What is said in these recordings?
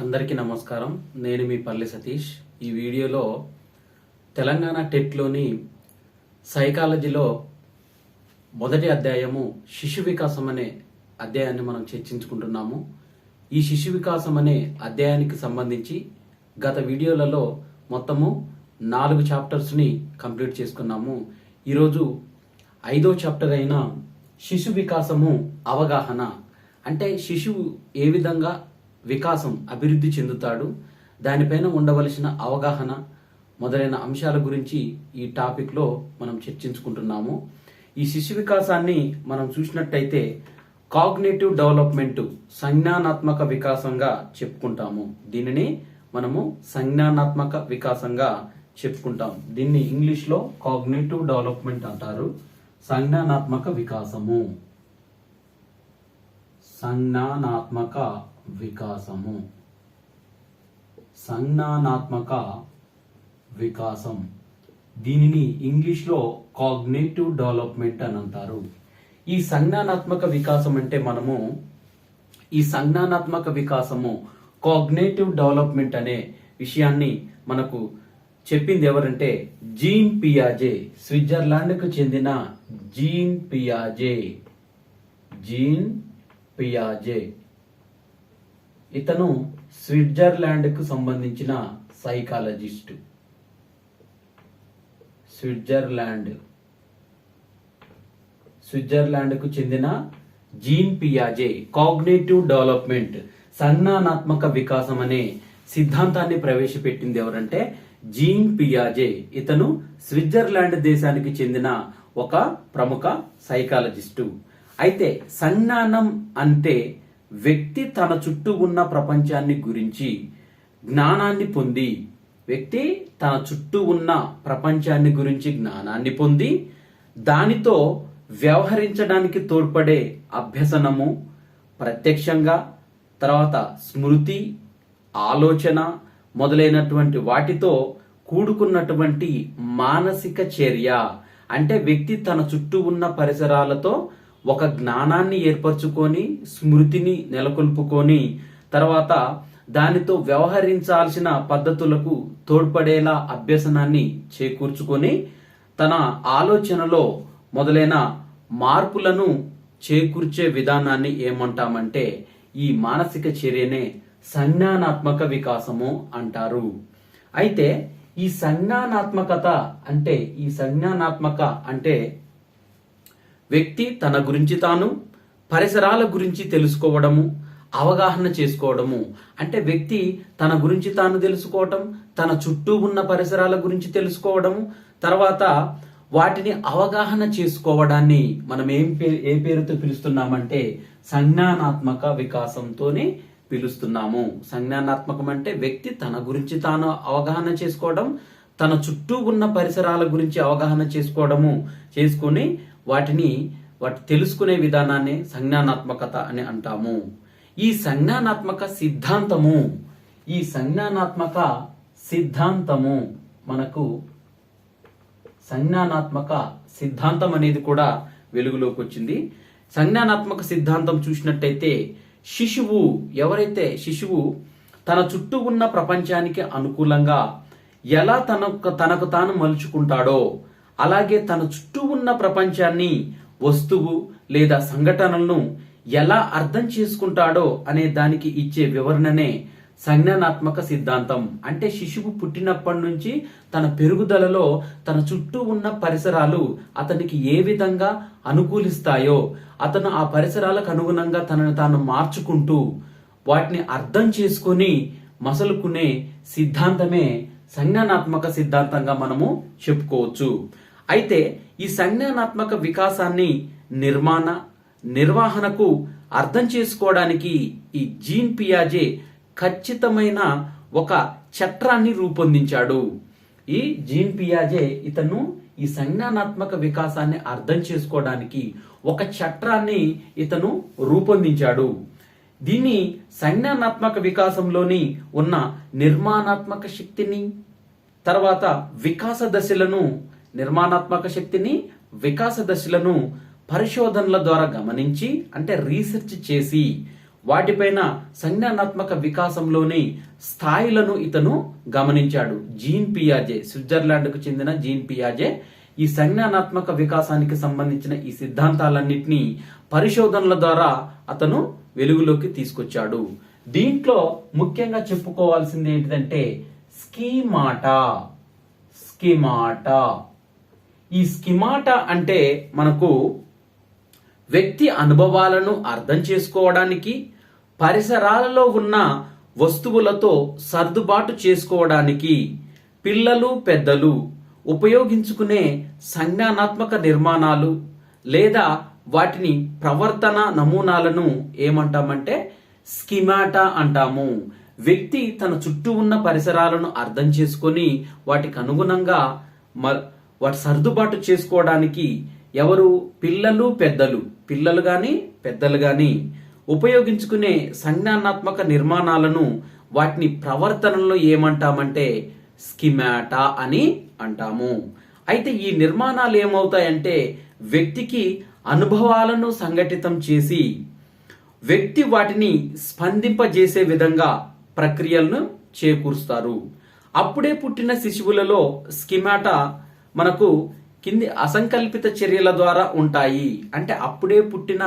అందరికీ నమస్కారం. నేను మీ పల్లి సతీష్. ఈ వీడియోలో తెలంగాణ టెట్లోని సైకాలజీలో మొదటి అధ్యాయము శిశు వికాసం అనే అధ్యాయాన్ని మనం చర్చించుకుంటున్నాము. ఈ శిశు వికాసం అనే అధ్యాయానికి సంబంధించి గత వీడియోలలో మొత్తము 4 చాప్టర్స్ని కంప్లీట్ చేసుకున్నాము. ఈరోజు 5వ చాప్టర్ అయిన శిశు వికాసము అవగాహన, అంటే శిశువు ఏ విధంగా వికాసం అభివృద్ధి చెందుతాడు, దానిపైన ఉండవలసిన అవగాహన మొదలైన అంశాల గురించి ఈ టాపిక్లో మనం చర్చించుకుంటున్నాము. ఈ శిశు వికాసాన్ని మనం చూసినట్టయితే కాగ్నిటివ్ డెవలప్మెంట్, సంజ్ఞానాత్మక వికాసంగా చెప్పుకుంటాము. దీనిని మనము సంజ్ఞానాత్మక వికాసంగా చెప్పుకుంటాం. దీన్ని ఇంగ్లీష్లో కాగ్నిటివ్ డెవలప్మెంట్ అంటారు. సంజ్ఞానాత్మక వికాసము, సంజ్ఞానాత్మక వికాసము, సంజ్ఞానాత్మక వికాసం, దీనిని ఇంగ్లీష్లో కాగ్నిటివ్ డెవలప్మెంట్ అని అంటారు. ఈ సంజ్ఞానాత్మక వికాసం అంటే మనము ఈ సంజ్ఞానాత్మక వికాసము కాగ్నిటివ్ డెవలప్మెంట్ అనే విషయాన్ని మనకు చెప్పింది ఎవరంటే జీన్ పియాజే. స్విట్జర్లాండ్కు చెందిన జీన్ పియాజే. ఇతను స్విట్జర్లాండ్కు సంబంధించిన సైకాలజిస్ట్. స్విట్జర్లాండ్కు చెందిన జీన్ పియాజే కాగ్నిటివ్ డెవలప్మెంట్, సంజ్ఞానాత్మక వికాసం అనే సిద్ధాంతాన్ని ప్రవేశపెట్టింది ఎవరంటే జీన్ పియాజే. ఇతను స్విట్జర్లాండ్ దేశానికి చెందిన ఒక ప్రముఖ సైకాలజిస్టు. అయితే సంజ్ఞానం అంటే వ్యక్తి తన చుట్టూ ఉన్న ప్రపంచాన్ని గురించి జ్ఞానాన్ని పొంది, వ్యక్తి తన చుట్టూ ఉన్న ప్రపంచాన్ని గురించి జ్ఞానాన్ని పొంది దానితో వ్యవహరించడానికి తోడ్పడే అభ్యసనము, ప్రత్యక్షంగా తర్వాత స్మృతి, ఆలోచన మొదలైనటువంటి వాటితో కూడుకున్నటువంటి మానసిక చర్య. అంటే వ్యక్తి తన చుట్టూ ఉన్న పరిసరాలతో ఒక జ్ఞానాన్ని ఏర్పరచుకొని, స్మృతిని నెలకొల్పుకొని, తర్వాత దానితో వ్యవహరించాల్సిన పద్ధతులకు తోడ్పడేలా అభ్యసనాన్ని చేకూర్చుకొని తన ఆలోచనలో మొదలైన మార్పులను చేకూర్చే విధానాన్ని ఏమంటామంటే ఈ మానసిక చర్యనే సంజ్ఞానాత్మక వికాసము అంటారు. అయితే ఈ సంజ్ఞానాత్మకత అంటే వ్యక్తి తన గురించి తాను, పరిసరాల గురించి తెలుసుకోవడము, అవగాహన చేసుకోవడము. అంటే వ్యక్తి తన గురించి తాను తెలుసుకోవటం, తన చుట్టూ ఉన్న పరిసరాల గురించి తెలుసుకోవడము, తర్వాత వాటిని అవగాహన చేసుకోవడాన్ని మనం ఏ పేరుతో పిలుస్తున్నామంటే సంజ్ఞానాత్మక వికాసంతోనే పిలుస్తున్నాము. సంజ్ఞానాత్మకం అంటే వ్యక్తి తన గురించి తాను అవగాహన చేసుకోవడం, తన చుట్టూ ఉన్న పరిసరాల గురించి అవగాహన చేసుకొని వాటి తెలుసుకునే విధానాన్ని సంజ్ఞానాత్మకత అని అంటాము. ఈ సంజ్ఞానాత్మక సిద్ధాంతము మనకు సంజ్ఞానాత్మక సిద్ధాంతం అనేది కూడా వెలుగులోకి వచ్చింది. సంజ్ఞానాత్మక సిద్ధాంతం చూసినట్టయితే శిశువు తన చుట్టూ ఉన్న ప్రపంచానికి అనుకూలంగా ఎలా తనకు తాను మలుచుకుంటాడో, అలాగే తన చుట్టూ ఉన్న ప్రపంచాన్ని, వస్తువు లేదా సంఘటనలను ఎలా అర్థం చేసుకుంటాడో అనే దానికి ఇచ్చే వివరణనే సంజ్ఞానాత్మక సిద్ధాంతం. అంటే శిశువు పుట్టినప్పటి నుంచి తన పెరుగుదలలో తన చుట్టూ ఉన్న పరిసరాలు అతనికి ఏ విధంగా అనుకూలిస్తాయో, అతను ఆ పరిసరాలకు అనుగుణంగా తనను తాను మార్చుకుంటూ వాటిని అర్థం చేసుకొని మసలుకునే సిద్ధాంతమే సంజ్ఞానాత్మక సిద్ధాంతంగా మనము చెప్పుకోవచ్చు. అయితే ఈ సంజ్ఞానాత్మక వికాసాన్ని నిర్వహణకు అర్థం చేసుకోవడానికి ఈ జీన్ పియాజే ఖచ్చితమైన ఒక చట్రాన్ని రూపొందించాడు. ఈ జీన్ పియాజే ఇతను ఈ సంజ్ఞానాత్మక వికాసాన్ని అర్థం చేసుకోవడానికి ఒక చట్రాన్ని ఇతను రూపొందించాడు. దీన్ని సంజ్ఞానాత్మక వికాసంలోని ఉన్న నిర్మాణాత్మక శక్తిని, తర్వాత వికాస దశలను పరిశోధనల ద్వారా గమనించి, అంటే రీసెర్చ్ చేసి వాటిపైన సంజ్ఞానాత్మక వికాసంలోని స్థాయిలను ఇతను గమనించాడు. జీన్ పియాజే, స్విట్జర్లాండ్కు చెందిన జీన్ పియాజే ఈ సంజ్ఞానాత్మక వికాసానికి సంబంధించిన ఈ సిద్ధాంతాలన్నింటినీ పరిశోధనల ద్వారా అతను వెలుగులోకి తీసుకొచ్చాడు. దీంట్లో ముఖ్యంగా చెప్పుకోవాల్సింది ఏంటిదంటే స్కీమాటా. ఈ స్కీమాటా అంటే మనకు వ్యక్తి అనుభవాలను అర్థం చేసుకోవడానికి, పరిసరాలలో ఉన్న వస్తువులతో సర్దుబాటు చేసుకోవడానికి పిల్లలు పెద్దలు ఉపయోగించుకునే సంజ్ఞానాత్మక నిర్మాణాలు లేదా వాటిని ప్రవర్తన నమూనాలను ఏమంటామంటే స్కీమాటా అంటాము. వ్యక్తి తన చుట్టూ ఉన్న పరిసరాలను అర్థం చేసుకొని వాటికి అనుగుణంగా వాటి సర్దుబాటు చేసుకోవడానికి ఎవరు పిల్లలు గాని పెద్దలు గాని ఉపయోగించుకునే సంజ్ఞానాత్మక నిర్మాణాలను వాటిని ప్రవర్తనలో ఏమంటామంటే స్కీమాటా అని అంటాము. అయితే ఈ నిర్మాణాలు ఏమవుతాయంటే వ్యక్తికి అనుభవాలను సంఘటితం చేసి వ్యక్తి వాటిని స్పందింపజేసే విధంగా ప్రక్రియలను చేకూరుస్తారు. అప్పుడే పుట్టిన శిశువులలో స్కీమాటా మనకు కింది అసంకల్పిత చర్యల ద్వారా ఉంటాయి. అంటే అప్పుడే పుట్టిన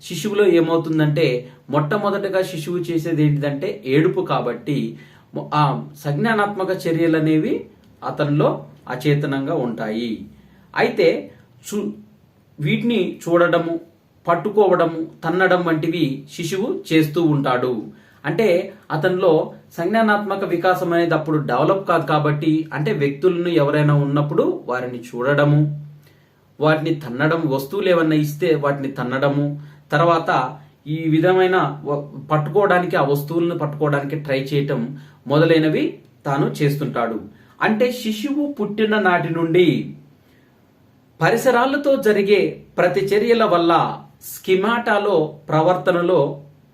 శిశువులో ఏమవుతుందంటే మొట్టమొదటగా శిశువు చేసేది ఏంటిదంటే ఏడుపు. కాబట్టి ఆ సంజ్ఞానాత్మక చర్యలు అనేవి అతనిలో అచేతనంగా ఉంటాయి. అయితే వీటిని చూడడము, పట్టుకోవడము, తన్నడం వంటివి శిశువు చేస్తూ ఉంటాడు. అంటే అతనిలో సంజ్ఞానాత్మక వికాసం అనేది అప్పుడు డెవలప్ కాదు. కాబట్టి అంటే వ్యక్తులను ఎవరైనా ఉన్నప్పుడు వారిని చూడడము, వాటిని తన్నడం, వస్తువులు ఏమన్నా ఇస్తే వాటిని తన్నడము, తర్వాత ఈ విధమైన పట్టుకోవడానికి, ఆ వస్తువులను పట్టుకోవడానికి ట్రై చేయటం మొదలైనవి తాను చేస్తుంటాడు. అంటే శిశువు పుట్టిన నాటి నుండి పరిసరాలతో జరిగే ప్రతి చర్యల వల్ల స్కీమాటాలో ప్రవర్తనలో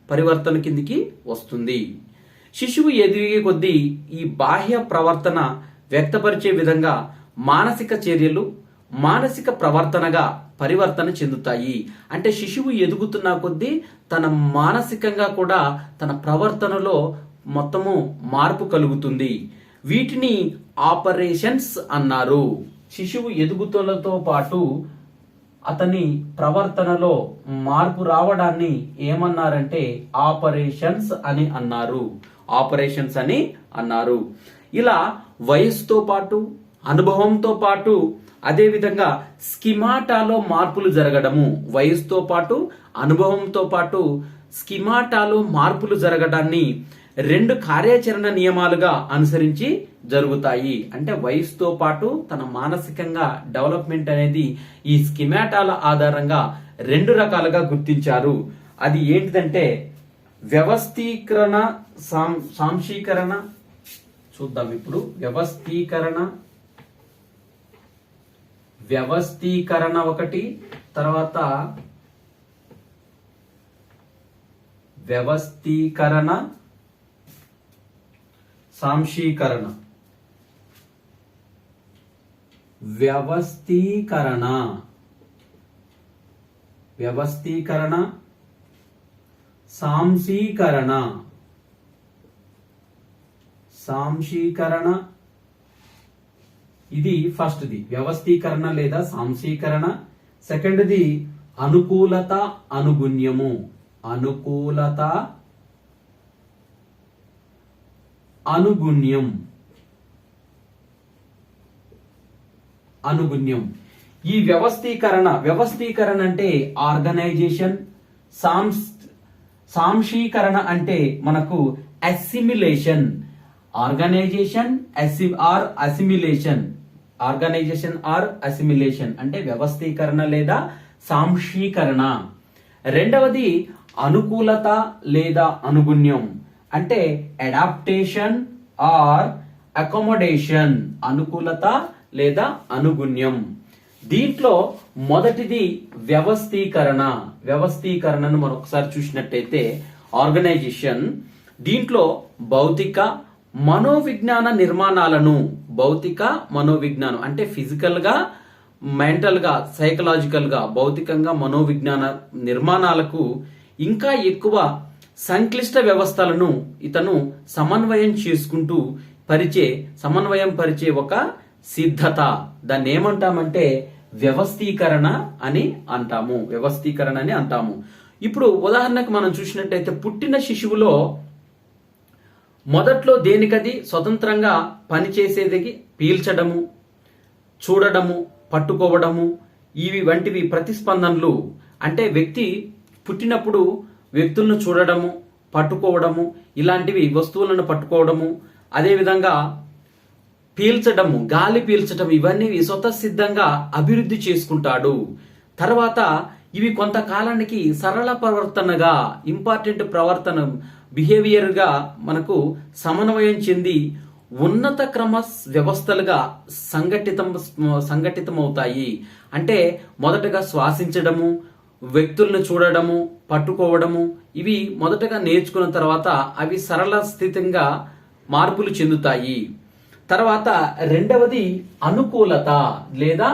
పరివర్తన కిందికి వస్తుంది. శిశువు ఎదిగే కొద్దీ ఈ బాహ్య ప్రవర్తన వ్యక్తపరిచే విధంగా మానసిక చర్యలు మానసిక ప్రవర్తనగా పరివర్తన చెందుతాయి. అంటే శిశువు ఎదుగుతున్న కొద్దీ తన మానసికంగా కూడా తన ప్రవర్తనలో మొత్తము మార్పు కలుగుతుంది. వీటిని ఆపరేషన్స్ అన్నారు. శిశువు ఎదుగుదలతో పాటు అతని ప్రవర్తనలో మార్పు రావడాన్ని ఏమన్నారంటే ఆపరేషన్స్ అని అన్నారు. ఇలా వయస్సుతో పాటు, అనుభవంతో పాటు, అదే విధంగా స్కీమాటాలో మార్పులు జరగడము, వయస్సుతో పాటు అనుభవంతో పాటు స్కీమాటాలో మార్పులు జరగడాన్ని 2 కార్యాచరణ నియమాలుగా అనుసరించి జరుగుతాయి. అంటే వయసుతో పాటు తన మానసికంగా డెవలప్మెంట్ అనేది ఈ స్కీమాటాల ఆధారంగా 2 రకాలుగా గుర్తించారు. అది ఏంటిదంటే వ్యవస్థీకరణ, సాంశీకరణ. చూద్దాం ఇప్పుడు. వ్యవస్థీకరణ ఒకటి, తర్వాత వ్యవస్థీకరణ, సాంశీకరణ. వ్యవస్థీకరణ, సాంశీకరణ. ఇది ఫస్ట్ది వ్యవస్థీకరణ లేదా సాంశీకరణ. సెకండ్ది అనుకూలత, అనుగుణ్యము. అనుగుణ్యం. ఈ వ్యవస్థీకరణ అంటే ఆర్గనైజేషన్. సాంశీకరణ అంటే మనకు అసిమిలేషన్. ఆర్గనైజేషన్ అంటే వ్యవస్థీకరణ లేదా సాంశీకరణ. రెండవది అనుకూలత లేదా అనుగుణ్యం అంటే అడాప్టేషన్ ఆర్ అకామిడేషన్. అనుకూలత లేదా అనుగుణ్యం. దీంట్లో మొదటిది వ్యవస్థీకరణను మనం ఒకసారి చూసినట్టయితే ఆర్గనైజేషన్. దీంట్లో భౌతిక మనోవిజ్ఞాన నిర్మాణాలను, అంటే ఫిజికల్ గా, మెంటల్ గా, సైకలాజికల్ గా, భౌతికంగా మనోవిజ్ఞాన నిర్మాణాలకు ఇంకా ఎక్కువ సంక్లిష్ట వ్యవస్థలను ఇతను సమన్వయం పరిచే ఒక సిద్ధత. దాన్ని ఏమంటామంటే వ్యవస్థీకరణ అని అంటాము. ఇప్పుడు ఉదాహరణకు మనం చూసినట్టయితే పుట్టిన శిశువులో మొదట్లో దేనికది స్వతంత్రంగా పనిచేసేది పీల్చడము, చూడడము, పట్టుకోవడము వంటివి ప్రతిస్పందనలు. అంటే వ్యక్తి పుట్టినప్పుడు వ్యక్తులను చూడడము, పట్టుకోవడము, ఇలాంటివి వస్తువులను పట్టుకోవడము, అదేవిధంగా పీల్చడము, గాలి పీల్చడం, ఇవన్నీ స్వతసిద్ధంగా అభివృద్ధి చేసుకుంటాడు. తర్వాత ఇవి కొంతకాలానికి సరళ ప్రవర్తనగా ఇంపార్టెంట్ ప్రవర్తన బిహేవియర్ గా మనకు సమన్వయం చెంది ఉన్నత క్రమ వ్యవస్థలుగా సంఘటితమవుతాయి. అంటే మొదటగా శ్వాసించడము, వ్యక్తులను చూడడము, పట్టుకోవడము, ఇవి మొదటగా నేర్చుకున్న తర్వాత అవి సరళ స్థితంగా మార్పులు చెందుతాయి. తర్వాత రెండవది అనుకూలత లేదా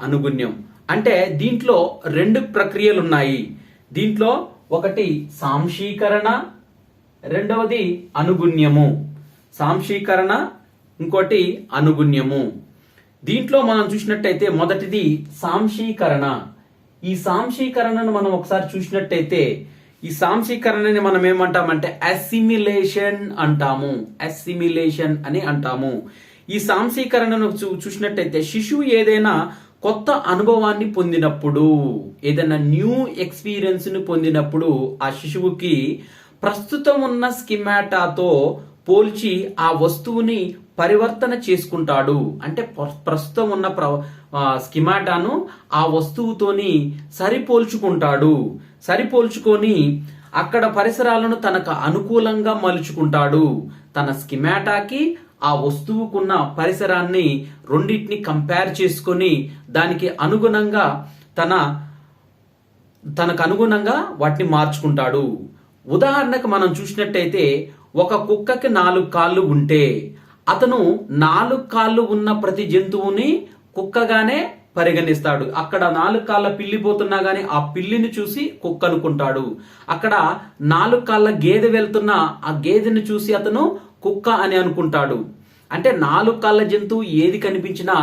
అనుగుణ్యం. అంటే దీంట్లో రెండు ప్రక్రియలు ఉన్నాయి. దీంట్లో ఒకటి సాంశీకరణ, రెండవది అనుగుణ్యము. సాంశీకరణ, ఇంకోటి అనుగుణ్యము. దీంట్లో మనం చూసినట్టయితే మొదటిది సాంశీకరణ. ఈ సాంశీకరణను మనం ఒకసారి చూసినట్టయితే ఈ సాంశీకరణని మనం ఏమంటామంటే అసిమిలేషన్ అని అంటాము. ఈ సాంశీకరణను చూసినట్టయితే శిశువు ఏదైనా కొత్త అనుభవాన్ని పొందినప్పుడు, ఏదైనా న్యూ ఎక్స్పీరియన్స్ ని పొందినప్పుడు ఆ శిశువుకి ప్రస్తుతం ఉన్న స్కిమాటాతో పోల్చి ఆ వస్తువుని పరివర్తన చేసుకుంటాడు. అంటే ప్రస్తుతం ఉన్న స్కిమాటాను ఆ వస్తువుతోని సరిపోల్చుకొని అక్కడ పరిసరాలను తనకు అనుకూలంగా మలుచుకుంటాడు. తన స్కిమాటాకి ఆ వస్తువుకున్న పరిసరాన్ని రెండింటిని కంపేర్ చేసుకొని దానికి అనుగుణంగా తనకు అనుగుణంగా వాటిని మార్చుకుంటాడు. ఉదాహరణకు మనం చూసినట్టయితే ఒక కుక్కకి 4 కాళ్ళు ఉంటే అతను 4 కాళ్ళు ఉన్న ప్రతి జంతువుని కుక్కగానే పరిగణిస్తాడు. అక్కడ 4 కాళ్ళ పిల్లి పోతున్నా గానీ ఆ పిల్లిని చూసి కుక్క అనుకుంటాడు. అక్కడ 4 కాళ్ళ గేదె వెళ్తున్నా ఆ గేదెని చూసి అతను కుక్క అని అనుకుంటాడు. అంటే 4 కాళ్ళ జంతువు ఏది కనిపించినా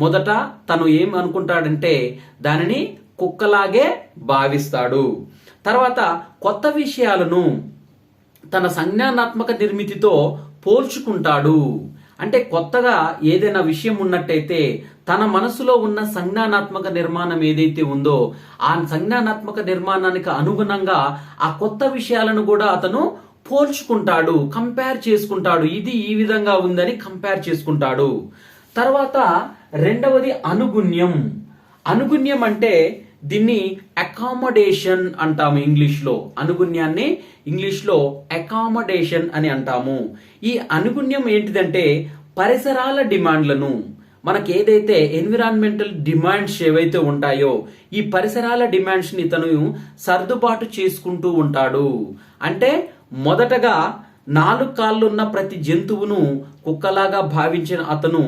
మొదట తను ఏం అనుకుంటాడంటే దానిని కుక్కలాగే భావిస్తాడు. తర్వాత కొత్త విషయాలను తన సంజ్ఞానాత్మక నిర్మితితో పోల్చుకుంటాడు. అంటే కొత్తగా ఏదైనా విషయం ఉన్నట్టయితే తన మనసులో ఉన్న సంజ్ఞానాత్మక నిర్మాణం ఏదైతే ఉందో ఆ సంజ్ఞానాత్మక నిర్మాణానికి అనుగుణంగా ఆ కొత్త విషయాలను కూడా అతను పోల్చుకుంటాడు, కంపేర్ చేసుకుంటాడు. ఇది ఈ విధంగా ఉందని కంపేర్ చేసుకుంటాడు. తర్వాత రెండవది అనుగుణ్యం అంటే దీన్ని అకామడేషన్ అంటాము ఇంగ్లీష్లో. అనుగుణ్యాన్ని ఇంగ్లీష్లో అకామడేషన్ అని అంటాము. ఈ అనుగుణ్యం ఏంటిదంటే పరిసరాల డిమాండ్లను, మనకి ఏదైతే ఎన్విరాన్మెంటల్ డిమాండ్స్ ఏవైతే ఉంటాయో ఈ పరిసరాల డిమాండ్స్ ని ఇతను సర్దుబాటు చేసుకుంటూ ఉంటాడు. అంటే మొదటగా 4 కాళ్ళున్న ప్రతి జంతువును కుక్కలాగా భావించిన అతను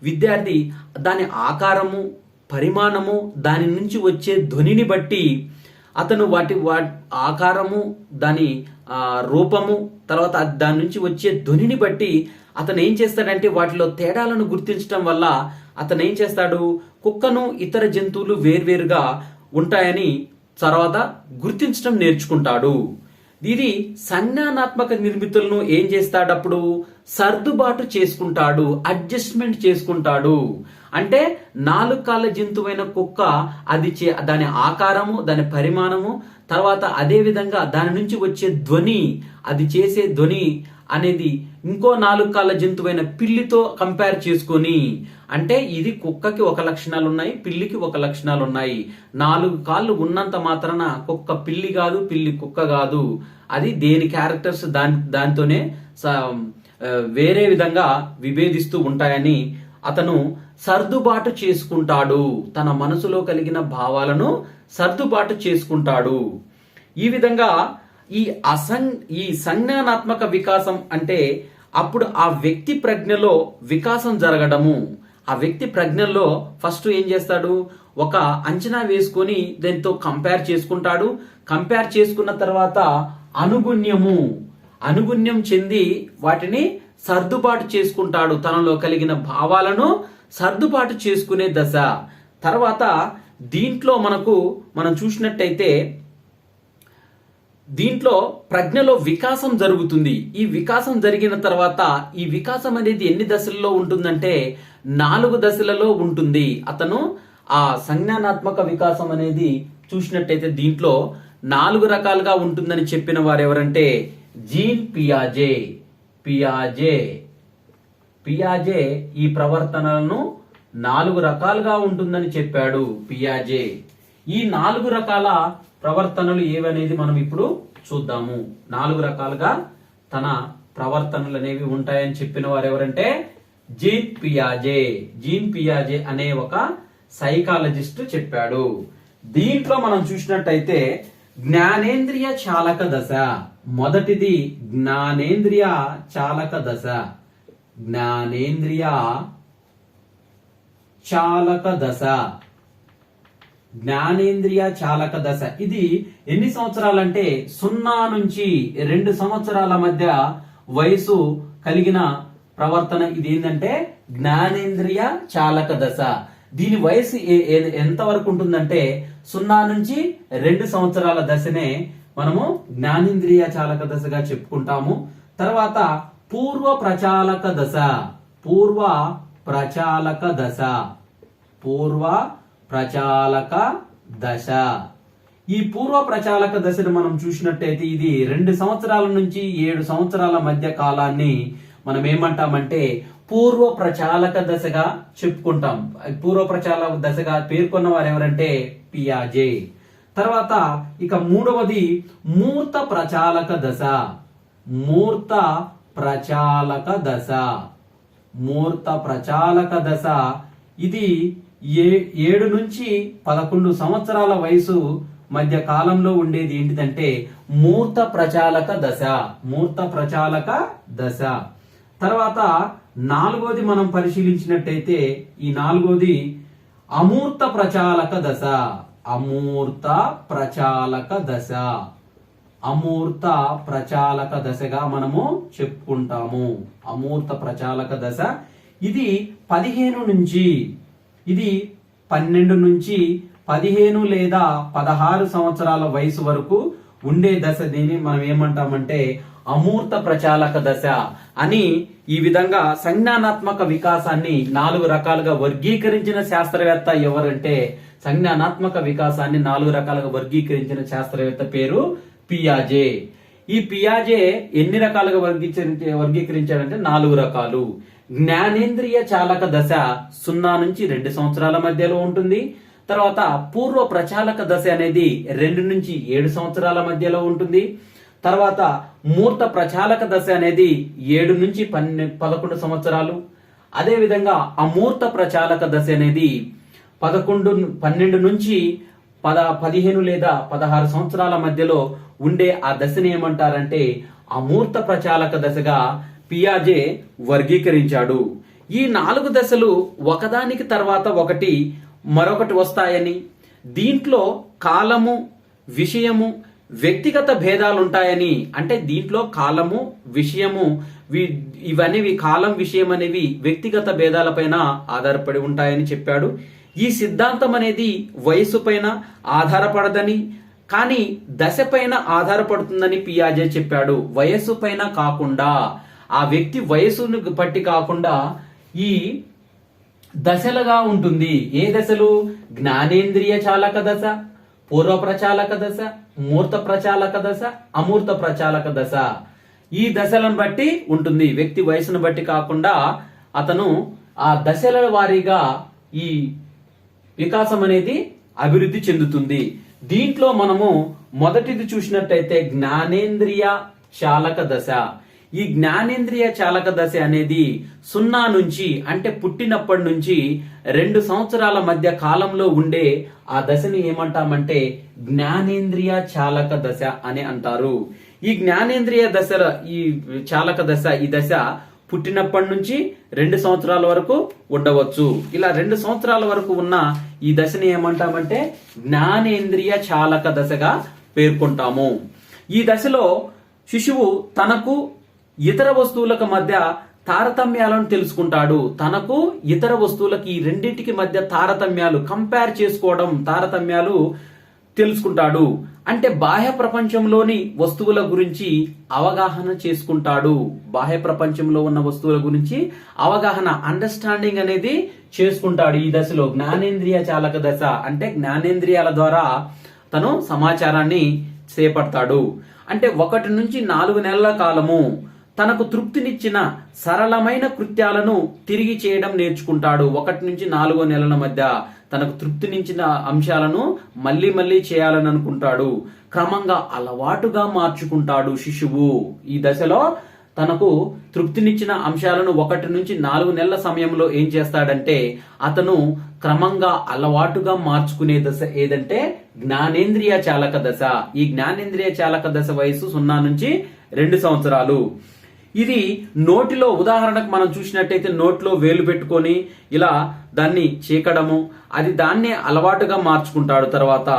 విద్యార్థి దాని ఆకారము, పరిమాణము, దాని నుంచి వచ్చే ధ్వనిని బట్టి అతను వాటి ఆకారము, దాని రూపము, తర్వాత దాని నుంచి వచ్చే ధ్వనిని బట్టి అతను ఏం చేస్తాడంటే వాటిలో తేడాలను గుర్తించడం వల్ల అతను ఏం చేస్తాడు, కుక్కను ఇతర జంతువులు వేర్వేరుగా ఉంటాయని తర్వాత గుర్తించడం నేర్చుకుంటాడు. ఇది సంజ్ఞానాత్మక నిర్మితులను ఏం చేస్తాడప్పుడు సర్దుబాటు చేసుకుంటాడు, అడ్జస్ట్మెంట్ చేసుకుంటాడు. అంటే 4 కాళ్ళ జంతువైన కుక్క దాని ఆకారము, దాని పరిమాణము, తర్వాత అదే విధంగా దాని నుంచి వచ్చే ధ్వని, అది చేసే ధ్వని అనేది ఇంకో 4 కాళ్ళ జంతువైన పిల్లితో కంపేర్ చేసుకొని, అంటే ఇది కుక్కకి ఒక లక్షణాలు ఉన్నాయి, పిల్లికి ఒక లక్షణాలు ఉన్నాయి. 4 కాళ్ళు ఉన్నంత మాత్రాన కుక్క పిల్లి కాదు, పిల్లి కుక్క కాదు. అది దేని క్యారెక్టర్స్ దానితోనే వేరే విధంగా విభేదిస్తూ ఉంటాయని అతను సర్దుబాటు చేసుకుంటాడు. తన మనసులో కలిగిన భావాలను సర్దుబాటు చేసుకుంటాడు. ఈ విధంగా ఈ సంజ్ఞానాత్మక వికాసం అంటే అప్పుడు ఆ వ్యక్తి ప్రజ్ఞలో వికాసం జరగడము. ఆ వ్యక్తి ప్రజ్ఞల్లో ఫస్ట్ ఏం చేస్తాడు, ఒక అంచనా వేసుకొని దాంతో కంపేర్ చేసుకుంటాడు. కంపేర్ చేసుకున్న తర్వాత అనుగుణ్యం చెంది వాటిని సర్దుబాటు చేసుకుంటాడు. తనలో కలిగిన భావాలను సర్దుబాటు చేసుకునే దశ. తర్వాత దీంట్లో మనం చూసినట్టయితే దీంట్లో ప్రజ్ఞలో వికాసం జరుగుతుంది. ఈ వికాసం జరిగిన తర్వాత ఈ వికాసం అనేది ఎన్ని దశల్లో ఉంటుందంటే 4 దశలలో ఉంటుంది. అతను ఆ సంజ్ఞానాత్మక వికాసం అనేది చూసినట్టయితే దీంట్లో 4 రకాలుగా ఉంటుందని చెప్పిన వారు ఎవరంటే జీన్ పియాజే ఈ ప్రవర్తనలను 4 రకాలుగా ఉంటుందని చెప్పాడు పియాజే. ఈ 4 రకాల ప్రవర్తనలు ఏవనేది మనం ఇప్పుడు చూద్దాము. 4 రకాలుగా తన ప్రవర్తనలు అనేవి ఉంటాయని చెప్పిన వారు ఎవరంటే జీన్ పియాజే అనే ఒక సైకాలజిస్ట్ చెప్పాడు. దీంట్లో మనం చూసినట్టయితే జ్ఞానేంద్రియ చాలక దశ. మొదటిది జ్ఞానేంద్రియ చాలక దశ. జ్ఞానేంద్రియ చాలక దశ ఇది ఎన్ని సంవత్సరాలంటే 0 నుంచి 2 సంవత్సరాల మధ్య వయసు కలిగిన ప్రవర్తన. ఇది ఏంటంటే జ్ఞానేంద్రియ చాలక దశ. దీని వయసు ఎంత వరకు ఉంటుందంటే 0 నుంచి 2 సంవత్సరాల దశనే మనము జ్ఞానేంద్రియ చాలక దశగా చెప్పుకుంటాము. తర్వాత పూర్వ ప్రచాలక దశ. ఈ పూర్వ ప్రచాలక దశను మనం చూసినట్టయితే ఇది 2 సంవత్సరాల నుంచి 7 సంవత్సరాల మధ్య కాలాన్ని మనం ఏమంటామంటే పూర్వ ప్రచాలక దశగా చెప్పుకుంటాం. పూర్వ ప్రచాలక దశగా పేర్కొన్న వారు ఎవరంటే పియాజే. తర్వాత ఇక మూడవది మూర్త ప్రచాలక దశ. ఇది 7 నుంచి 11 సంవత్సరాల వయసు మధ్య కాలంలో ఉండేది ఏంటిదంటే మూర్త ప్రచాలక దశ. తర్వాత 4వది మనం పరిశీలించినట్టయితే ఈ 4వది అమూర్త ప్రచాలక దశగా మనము చెప్పుకుంటాము. అమూర్త ప్రచాలక దశ ఇది 12 నుంచి 15 లేదా 16 సంవత్సరాల వయసు వరకు ఉండే దశ. దీన్ని మనం ఏమంటామంటే అమూర్త ప్రచాలక దశ అని. ఈ విధంగా సంజ్ఞానాత్మక వికాసాన్ని 4 రకాలుగా వర్గీకరించిన శాస్త్రవేత్త ఎవరంటే సంజ్ఞానాత్మక వికాసాన్ని 4 రకాలుగా వర్గీకరించిన శాస్త్రవేత్త పేరు పియాజే. ఈ పియాజే ఎన్ని రకాలుగా వర్గీకరించాడంటే 4 రకాలు. జ్ఞానేంద్రియ చాలక దశ 0 నుంచి 2 సంవత్సరాల మధ్యలో ఉంటుంది. తర్వాత పూర్వ ప్రచాలక దశ అనేది 2 నుంచి 7 సంవత్సరాల మధ్యలో ఉంటుంది. తర్వాత మూర్త ప్రచాలక దశ అనేది 7 నుంచి 11 సంవత్సరాలు. అదే విధంగా అమూర్త ప్రచాలక దశ అనేది 12 నుంచి 15 లేదా 16 సంవత్సరాల మధ్యలో ఉండే ఆ దశని ఏమంటారంటే అమూర్త ప్రచాలక దశగా పియాజే వర్గీకరించాడు. ఈ 4 దశలు ఒకదానికి తర్వాత మరొకటి వస్తాయని, దీంట్లో కాలము, విషయము, వ్యక్తిగత భేదాలు ఉంటాయని, అంటే దీంట్లో కాలము, విషయము ఇవనేవి కాలం, విషయం అనేవి వ్యక్తిగత భేదాలపైన ఆధారపడి ఉంటాయని చెప్పాడు. ఈ సిద్ధాంతం అనేది వయసు పైన ఆధారపడదని, కానీ దశ పైన ఆధారపడుతుందని పియాజే చెప్పాడు. వయస్సు పైన కాకుండా, ఆ వ్యక్తి వయసును బట్టి కాకుండా ఈ దశలుగా ఉంటుంది. ఏ దశలు? జ్ఞానేంద్రియ చాలక దశ, పూర్వ ప్రచాలక దశ, మూర్త ప్రచాలక దశ, అమూర్త ప్రచాలక దశ. ఈ దశలను బట్టి ఉంటుంది. వ్యక్తి వయసును బట్టి కాకుండా అతను ఆ దశల వారీగా ఈ వికాసం అనేది అభివృద్ధి చెందుతుంది. దీంట్లో మనము మొదటిది చూసినట్టయితే జ్ఞానేంద్రియ చాలక దశ. ఈ జ్ఞానేంద్రియ చాలక దశ అనేది 0 నుంచి, అంటే పుట్టినప్పటి నుంచి 2 సంవత్సరాల మధ్య కాలంలో ఉండే ఆ దశని ఏమంటామంటే జ్ఞానేంద్రియ చాలక దశ అని అంటారు. ఈ జ్ఞానేంద్రియ దశ, ఈ చాలక దశ, ఈ దశ పుట్టినప్పటి నుంచి 2 సంవత్సరాల వరకు ఉండవచ్చు. ఇలా 2 సంవత్సరాల వరకు ఉన్న ఈ దశని ఏమంటామంటే జ్ఞానేంద్రియ చాలక దశగా పేర్కొంటాము. ఈ దశలో శిశువు తనకు ఇతర వస్తువులకు మధ్య తారతమ్యాలను తెలుసుకుంటాడు. తనకు ఇతర వస్తువులకి ఈ రెండింటికి మధ్య తారతమ్యాలు కంపేర్ చేసుకోవడం, తారతమ్యాలు తెలుసుకుంటాడు. అంటే బాహ్య ప్రపంచంలోని వస్తువుల గురించి అవగాహన చేసుకుంటాడు. బాహ్య ప్రపంచంలో ఉన్న వస్తువుల గురించి అవగాహన, అండర్స్టాండింగ్ అనేది చేసుకుంటాడు. ఈ దశలో జ్ఞానేంద్రియ చాలక దశ అంటే జ్ఞానేంద్రియాల ద్వారా తను సమాచారాన్ని చేపడతాడు. అంటే 1 నుంచి 4 నెలల కాలము తనకు తృప్తినిచ్చిన సరళమైన కృత్యాలను తిరిగి చేయడం నేర్చుకుంటాడు. 1 నుంచి 4 నెలల మధ్య తనకు తృప్తినిచ్చిన అంశాలను మళ్ళీ మళ్ళీ చేయాలని అనుకుంటాడు. క్రమంగా అలవాటుగా మార్చుకుంటాడు శిశువు. ఈ దశలో తనకు తృప్తినిచ్చిన అంశాలను 1 నుంచి 4 నెలల సమయంలో ఏం చేస్తాడంటే అతను క్రమంగా అలవాటుగా మార్చుకునే దశ ఏదంటే జ్ఞానేంద్రియ చాలక దశ. ఈ జ్ఞానేంద్రియ చాలక దశ వయసు 0 నుంచి 2 సంవత్సరాలు. ఇది నోటిలో, ఉదాహరణకు మనం చూసినట్టయితే నోట్లో వేలు పెట్టుకొని ఇలా దాన్ని చీకడము, అది దాన్నే అలవాటుగా మార్చుకుంటాడు. తర్వాత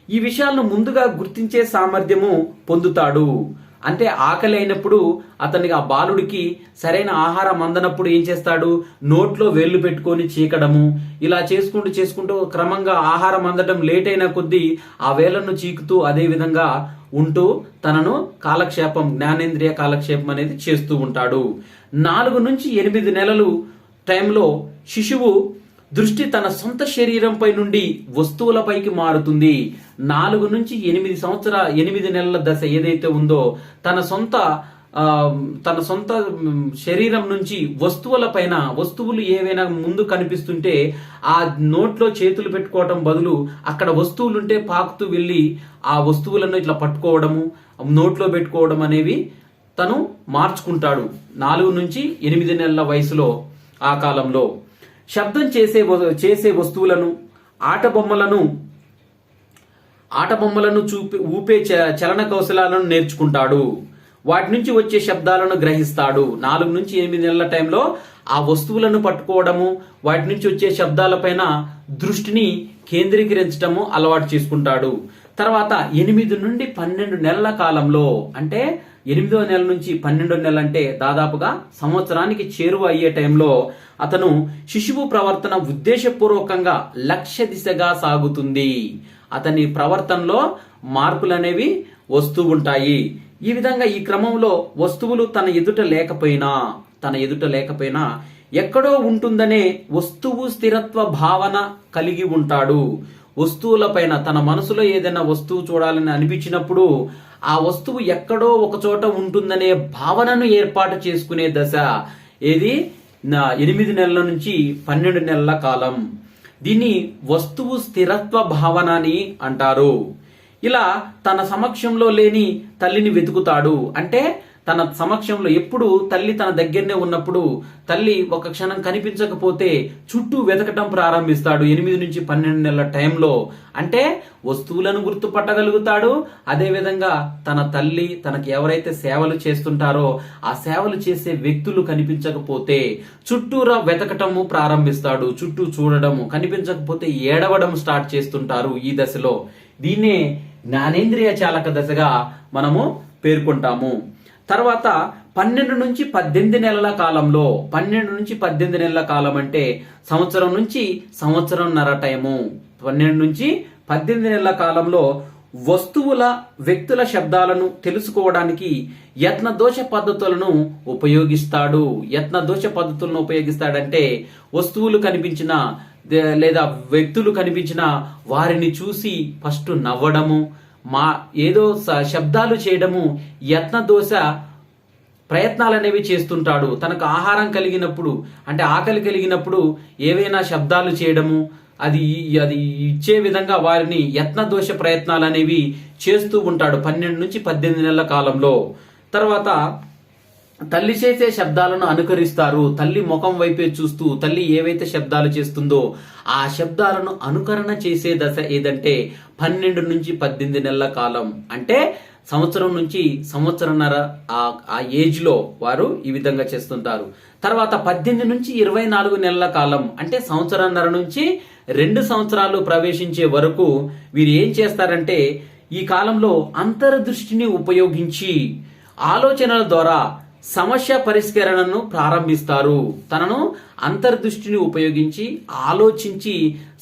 ఈ విషయాలను ముందుగా గుర్తించే సామర్థ్యము పొందుతాడు. అంటే ఆకలి అయినప్పుడు అతనికి, ఆ బాలుడికి సరైన ఆహారం అందనప్పుడు ఏం చేస్తాడు, నోట్లో వేళ్లు పెట్టుకొని చీకడము, ఇలా చేసుకుంటూ క్రమంగా ఆహారం అందడం లేట్ అయిన కొద్దీ ఆ వేళ్లను చీకుతూ అదే విధంగా ఉంటూ తనను కాలక్షేపం, జ్ఞానేంద్రియ కాలక్షేపం అనేది చేస్తూ ఉంటాడు. 4 నుంచి 8 నెలలు టైంలో శిశువు దృష్టి తన సొంత శరీరంపై నుండి వస్తువులపైకి మారుతుంది. 4 నుంచి 8 నెలల దశ ఏదైతే ఉందో తన సొంత శరీరం నుంచి వస్తువులపైన, వస్తువులు ఏవైనా ముందు కనిపిస్తుంటే ఆ నోట్లో చేతులు పెట్టుకోవడం బదులు అక్కడ వస్తువులుంటే పాకుతూ వెళ్ళి ఆ వస్తువులను ఇట్లా పట్టుకోవడము, నోట్లో పెట్టుకోవడం అనేవి తను మార్చుకుంటాడు 4 నుంచి 8 నెలల వయసులో. ఆ కాలంలో శబ్దం చేసే వస్తువులను, ఆట బొమ్మలను ఊపే చలన కౌశలాలను నేర్చుకుంటాడు. వాటి నుంచి వచ్చే శబ్దాలను గ్రహిస్తాడు. 4 నుంచి 8 నెలల టైంలో ఆ వస్తువులను పట్టుకోవడము, వాటి నుంచి వచ్చే శబ్దాలపైన దృష్టిని కేంద్రీకరించడము అలవాటు చేసుకుంటాడు. తర్వాత 8 నుండి 12 నెలల కాలంలో, అంటే 8వ నెల నుంచి 12వ నెల అంటే దాదాపుగా సంవత్సరానికి చేరువ అయ్యే టైంలో అతను శిశువు ప్రవర్తన ఉద్దేశపూర్వకంగా లక్ష్య దిశగా సాగుతుంది. అతని ప్రవర్తనలో మార్పులు అనేవి వస్తూ ఉంటాయి. ఈ విధంగా ఈ క్రమంలో వస్తువులు తన ఎదుట లేకపోయినా ఎక్కడో ఉంటుందనే వస్తువు స్థిరత్వ భావన కలిగి ఉంటాడు. వస్తువులపైన తన మనసులో ఏదైనా వస్తువు చూడాలని అనిపించినప్పుడు ఆ వస్తువు ఎక్కడో ఒక చోట ఉంటుందనే భావనను ఏర్పాటు చేసుకునే దశ ఏది 8 నెలల నుంచి 12 నెలల కాలం. దీన్ని వస్తువు స్థిరత్వ భావన అని అంటారు. ఇలా తన సమక్షంలో లేని తల్లిని వెతుకుతాడు. అంటే తన సమక్షంలో ఎప్పుడు తల్లి తన దగ్గరనే ఉన్నప్పుడు తల్లి ఒక క్షణం కనిపించకపోతే చుట్టూ వెతకటం ప్రారంభిస్తాడు 8 నుంచి 12 నెలల టైంలో. అంటే వస్తువులను గుర్తుపట్టగలుగుతాడు. అదేవిధంగా తన తల్లి తనకి ఎవరైతే సేవలు చేస్తుంటారో ఆ సేవలు చేసే వ్యక్తులు కనిపించకపోతే చుట్టూరా వెతకటము ప్రారంభిస్తాడు. చుట్టూ చూడడము, కనిపించకపోతే ఏడవడం స్టార్ట్ చేస్తుంటారు ఈ దశలో. దీన్నే జ్ఞానేంద్రియ చాలక దశగా మనము పేర్కొంటాము. తర్వాత 12 నుంచి 18 నెలల కాలంలో, 12 నుంచి 18 నెలల కాలం అంటే సంవత్సరం నుంచి సంవత్సరంన్నర టైము. 12 నుంచి 18 నెలల కాలంలో వస్తువుల, వ్యక్తుల శబ్దాలను తెలుసుకోవడానికి యత్నదోష పద్ధతులను ఉపయోగిస్తాడు. యత్నదోష పద్ధతులను ఉపయోగిస్తాడంటే వస్తువులు కనిపించిన లేదా వ్యక్తులు కనిపించిన వారిని చూసి ఫస్ట్ నవ్వడము, ఏదో శబ్దాలు చేయడము, యత్నదోష ప్రయత్నాలు అనేవి చేస్తుంటాడు. తనకు ఆహారం కలిగినప్పుడు, అంటే ఆకలి కలిగినప్పుడు ఏవైనా శబ్దాలు చేయడము, అది ఇచ్చే విధంగా వారిని యత్నదోష ప్రయత్నాలు అనేవి చేస్తూ ఉంటాడు 12 నుంచి 18 నెలల కాలంలో. తర్వాత తల్లి చేసే శబ్దాలను అనుకరిస్తారు. తల్లి ముఖం వైపే చూస్తూ తల్లి ఏవైతే శబ్దాలు చేస్తుందో ఆ శబ్దాలను అనుకరణ చేసే దశ ఏదంటే 12 నుంచి 18 నెలల కాలం. అంటే సంవత్సరం నుంచి సంవత్సరంన్నర ఆ ఏజ్ లో వారు ఈ విధంగా చేస్తుంటారు. తర్వాత 18 నుంచి 24 నెలల కాలం అంటే సంవత్సరంన్నర నుంచి 2 సంవత్సరాలు ప్రవేశించే వరకు వీరు ఏం చేస్తారంటే ఈ కాలంలో అంతర్దృష్టిని ఉపయోగించి ఆలోచనల ద్వారా సమస్య పరిష్కరణను ప్రారంభిస్తారు. తనను అంతర్దృష్టిని ఉపయోగించి ఆలోచించి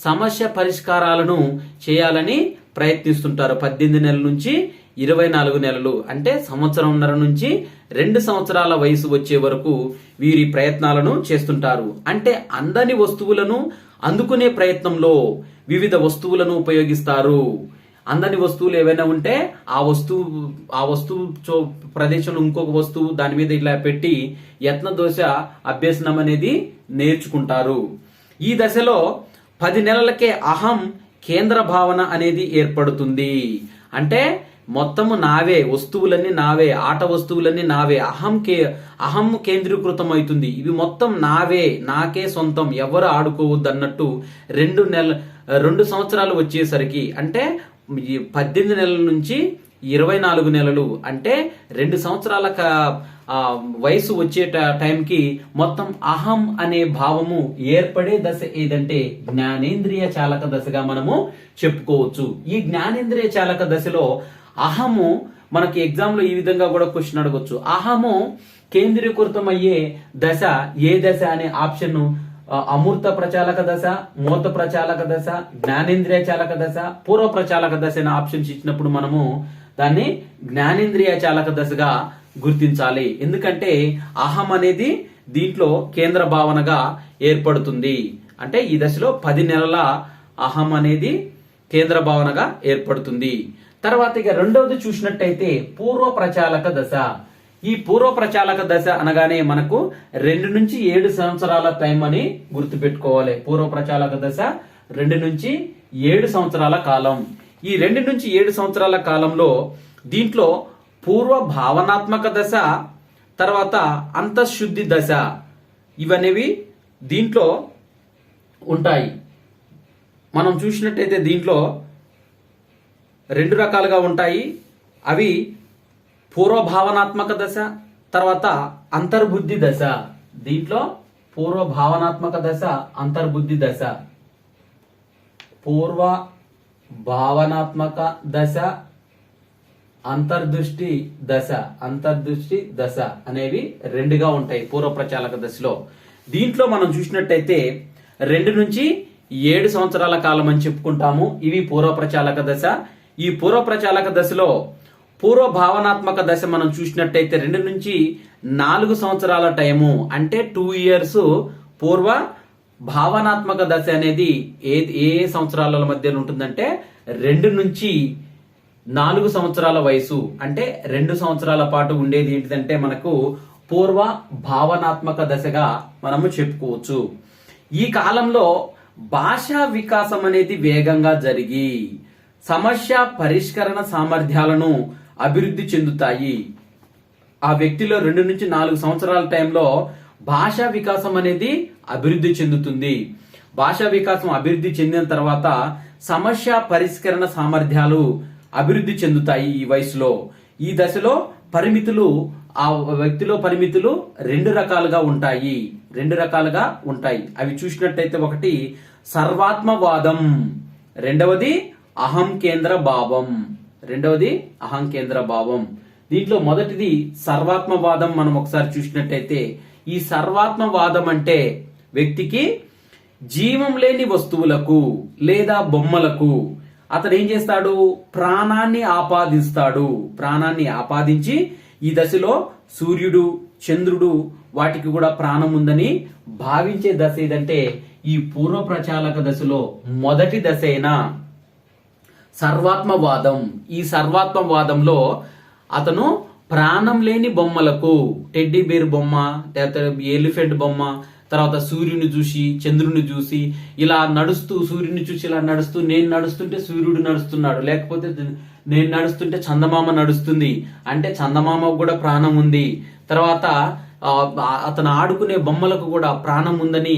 సమస్య పరిష్కారాలను చేయాలని ప్రయత్నిస్తుంటారు. 18 నెలల నుంచి 24 నెలలు అంటే సంవత్సరంన్నర నుంచి 2 సంవత్సరాల వయసు వచ్చే వరకు వీరి ప్రయత్నాలను చేస్తుంటారు. అంటే అందని వస్తువులను అందుకునే ప్రయత్నంలో వివిధ వస్తువులను ఉపయోగిస్తారు. అందని వస్తువులు ఏవైనా ఉంటే ఆ వస్తువు ప్రదేశంలో ఇంకొక వస్తువు దాని మీద ఇలా పెట్టి యత్న దోష అభ్యసనం అనేది నేర్చుకుంటారు. ఈ దశలో 10 నెలలకే అహం కేంద్ర భావన అనేది ఏర్పడుతుంది. అంటే మొత్తము నావే, వస్తువులన్నీ నావే, ఆట వస్తువులన్నీ నావే, అహం కేంద్రీకృతం అవుతుంది. ఇవి మొత్తం నావే, నాకే సొంతం, ఎవరు ఆడుకోవద్దు అన్నట్టు 2 సంవత్సరాలు వచ్చేసరికి అంటే 18 నెలల నుంచి 24 నెలలు అంటే 2 సంవత్సరాల వయసు వచ్చే టైంకి మొత్తం అహం అనే భావము ఏర్పడే దశ ఏదంటే జ్ఞానేంద్రియ చాలక దశగా మనము చెప్పుకోవచ్చు. ఈ జ్ఞానేంద్రియ చాలక దశలో అహము మనకి ఎగ్జామ్ లో ఈ విధంగా కూడా క్వశ్చన్ అడగొచ్చు. అహము కేంద్రీకృతం అయ్యే దశ ఏ దశ అనే ఆప్షన్ అమూర్త ప్రచాలక దశ, మూర్త ప్రచాలక దశ, జ్ఞానేంద్రియ చాలక దశ, పూర్వ ప్రచాలక దశ అనే ఆప్షన్స్ ఇచ్చినప్పుడు మనము దాన్ని జ్ఞానేంద్రియ చాలక దశగా గుర్తించాలి. ఎందుకంటే అహం అనేది దీంట్లో కేంద్ర భావనగా ఏర్పడుతుంది. అంటే ఈ దశలో 10 నెలల అహం అనేది కేంద్ర భావనగా ఏర్పడుతుంది. తర్వాత ఇక రెండవది చూసినట్టయితే పూర్వ ప్రచాలక దశ. ఈ పూర్వ ప్రచాలక దశ అనగానే మనకు 2 నుంచి 7 సంవత్సరాల టైం అని గుర్తుపెట్టుకోవాలి. పూర్వ ప్రచాలక దశ 2 నుంచి 7 సంవత్సరాల కాలం. ఈ 2 నుంచి 7 సంవత్సరాల కాలంలో దీంట్లో పూర్వ భావనాత్మక దశ, తర్వాత అంతఃశుద్ధి దశ ఇవనేవి దీంట్లో ఉంటాయి. మనం చూసినట్టయితే దీంట్లో 2 రకాలుగా ఉంటాయి. అవి పూర్వ భావనాత్మక దశ, తర్వాత అంతర్బుద్ధి దశ. దీంట్లో పూర్వ భావనాత్మక దశ, అంతర్బుద్ధి దశ, పూర్వ భావనాత్మక దశ, అంతర్దృష్టి దశ అనేవి 2గా ఉంటాయి పూర్వ ప్రచాలక దశలో. దీంట్లో మనం చూసినట్టయితే 2 నుంచి 7 సంవత్సరాల కాలం అని చెప్పుకుంటాము. ఇవి పూర్వ ప్రచాలక దశ. ఈ పూర్వ ప్రచాలక దశలో పూర్వ భావనాత్మక దశ మనం చూసినట్టయితే 2 నుంచి 4 సంవత్సరాల టైము అంటే 2 ఇయర్స్ పూర్వ భావనాత్మక దశ అనేది ఏ సంవత్సరాల మధ్యలో ఉంటుందంటే 2 నుంచి 4 సంవత్సరాల వయసు అంటే 2 సంవత్సరాల పాటు ఉండేది ఏంటిదంటే మనకు పూర్వ భావనాత్మక దశగా మనము చెప్పుకోవచ్చు. ఈ కాలంలో భాషా వికాసం అనేది వేగంగా జరిగి సమస్య పరిష్కరణ సామర్థ్యాలను అభివృద్ధి చెందుతాయి. ఆ వ్యక్తిలో 2 నుంచి 4 సంవత్సరాల టైంలో భాషా వికాసం అనేది అభివృద్ధి చెందుతుంది. భాషా వికాసం అభివృద్ధి చెందిన తర్వాత సమస్య పరిష్కరణ సామర్థ్యాలు అభివృద్ధి చెందుతాయి ఈ వయసులో. ఈ దశలో పరిమితులు ఆ వ్యక్తిలో పరిమితులు 2 రకాలుగా ఉంటాయి. అవి చూసినట్టయితే ఒకటి సర్వాత్మవాదం, రెండవది అహం కేంద్ర భావం. దీంట్లో మొదటిది సర్వాత్మవాదం. మనం ఒకసారి చూసినట్టయితే ఈ సర్వాత్మవాదం అంటే వ్యక్తికి జీవం లేని వస్తువులకు లేదా బొమ్మలకు అతను ఏం చేస్తాడు, ప్రాణాన్ని ఆపాదించి ఈ దశలో సూర్యుడు, చంద్రుడు వాటికి కూడా ప్రాణం ఉందని భావించే దశ ఏదంటే ఈ పూర్వ ప్రచాలక దశలో మొదటి దశ అయిన సర్వాత్మవాదం. ఈ సర్వాత్మవాదంలో అతను ప్రాణం లేని బొమ్మలకు, టెడ్డీ బేర్ బొమ్మ, ఎలిఫెంట్ బొమ్మ, తర్వాత సూర్యుని చూసి చంద్రుని చూసి ఇలా నడుస్తూ, సూర్యుని చూసి ఇలా నడుస్తూ, నేను నడుస్తుంటే సూర్యుడు నడుస్తున్నాడు, లేకపోతే నేను నడుస్తుంటే చందమామ నడుస్తుంది అంటే చందమామకు కూడా ప్రాణం ఉంది. తర్వాత అతను ఆడుకునే బొమ్మలకు కూడా ప్రాణం ఉందని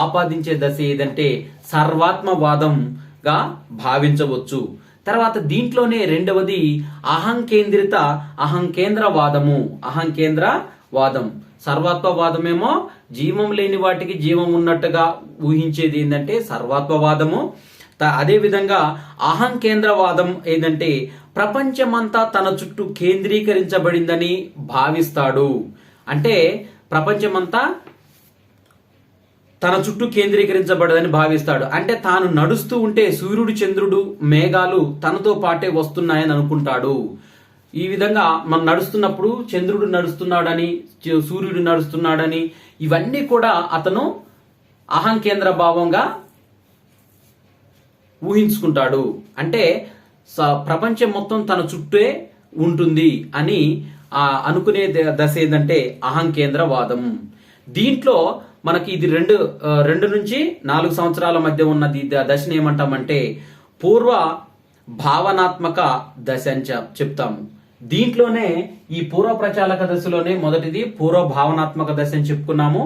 ఆపాదించే దశ ఏదంటే సర్వాత్మవాదంగా భావించవచ్చు. తర్వాత దీంట్లోనే రెండవది అహంకేంద్రవాదము. అహంకేంద్రవాదం, సర్వాత్మవాదమేమో జీవం లేని వాటికి జీవం ఉన్నట్టుగా ఊహించేది ఏంటంటే సర్వాత్మవాదము. అదే విధంగా అహంకేంద్రవాదం ఏంటంటే ప్రపంచమంతా తన చుట్టూ కేంద్రీకరించబడిందని భావిస్తాడు. అంటే ప్రపంచమంతా తన చుట్టూ కేంద్రీకరించబడదని భావిస్తాడు. అంటే తాను నడుస్తూ ఉంటే సూర్యుడు, చంద్రుడు, మేఘాలు తనతో పాటే వస్తున్నాయని అనుకుంటాడు. ఈ విధంగా మనం నడుస్తున్నప్పుడు చంద్రుడు నడుస్తున్నాడని, సూర్యుడు నడుస్తున్నాడని, ఇవన్నీ కూడా అతను అహంకేంద్ర భావంగా ఊహించుకుంటాడు. అంటే ప్రపంచం మొత్తం తన చుట్టే ఉంటుంది అని అనుకునే దశ ఏంటంటే అహంకేంద్రవాదం. దీంట్లో మనకి ఇది 2 నుంచి 4 సంవత్సరాల మధ్య ఉన్న దశను ఏమంటామంటే పూర్వ భావనాత్మక దశ అని చెప్తాము. దీంట్లోనే ఈ పూర్వ ప్రచాలక దశలోనే మొదటిది పూర్వ భావనాత్మక దశ అని చెప్పుకున్నాము.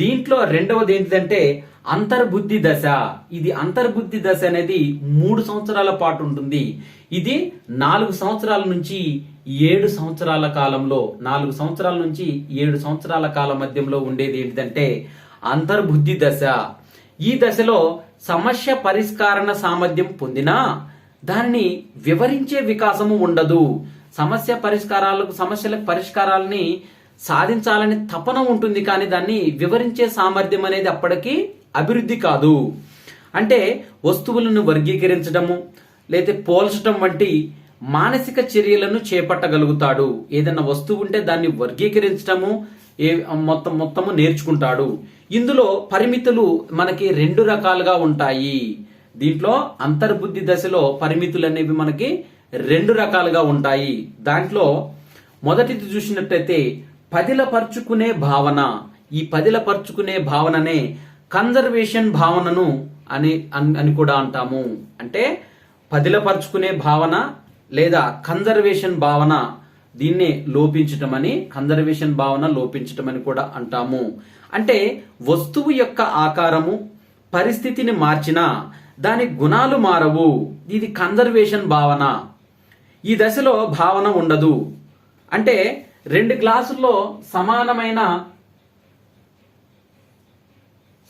దీంట్లో రెండవది ఏంటిదంటే అంతర్బుద్ధి దశ. ఇది అంతర్బుద్ధి దశ అనేది 3 సంవత్సరాల పాటు ఉంటుంది. ఇది 4 సంవత్సరాల నుంచి 7 సంవత్సరాల కాలంలో, 4 సంవత్సరాల నుంచి 7 సంవత్సరాల కాలం మధ్యంలో ఉండేది ఏంటిదంటే అంతర్బుద్ధి దశ. ఈ దశలో సమస్య పరిష్కారణ సామర్థ్యం పొందినా దానిని వివరించే వికాసము ఉండదు. సమస్యల పరిష్కారాలని సాధించాలని తపన ఉంటుంది, కానీ దాన్ని వివరించే సామర్థ్యం అనేది అప్పటికి అభివృద్ధి కాదు. అంటే వస్తువులను వర్గీకరించడము లేదా పోల్చడం వంటి మానసిక చర్యలను చేపట్టగలుగుతాడు. ఏదైనా వస్తువు ఉంటే దాన్ని వర్గీకరించడము మొత్తము నేర్చుకుంటాడు. ఇందులో పరిమితులు మనకి 2 రకాలుగా ఉంటాయి. దీంట్లో అంతర్బుద్ధి దశలో పరిమితులు అనేవి మనకి 2 రకాలుగా ఉంటాయి. దాంట్లో మొదటిది చూసినట్టయితే పదిలపరుచుకునే భావన. ఈ పదిలపరుచుకునే భావననే కన్జర్వేషన్ భావనను అని కూడా అంటాము. అంటే పదిలపరుచుకునే భావన లేదా కన్జర్వేషన్ భావన, దీన్నే లోపించటం అని, కన్జర్వేషన్ భావన లోపించటం అని కూడా అంటాము. అంటే వస్తువు యొక్క ఆకారము పరిస్థితిని మార్చినా దాని గుణాలు మారవు. ఇది కన్జర్వేషన్ భావన. ఈ దశలో భావన ఉండదు. అంటే 2 గ్లాసుల్లో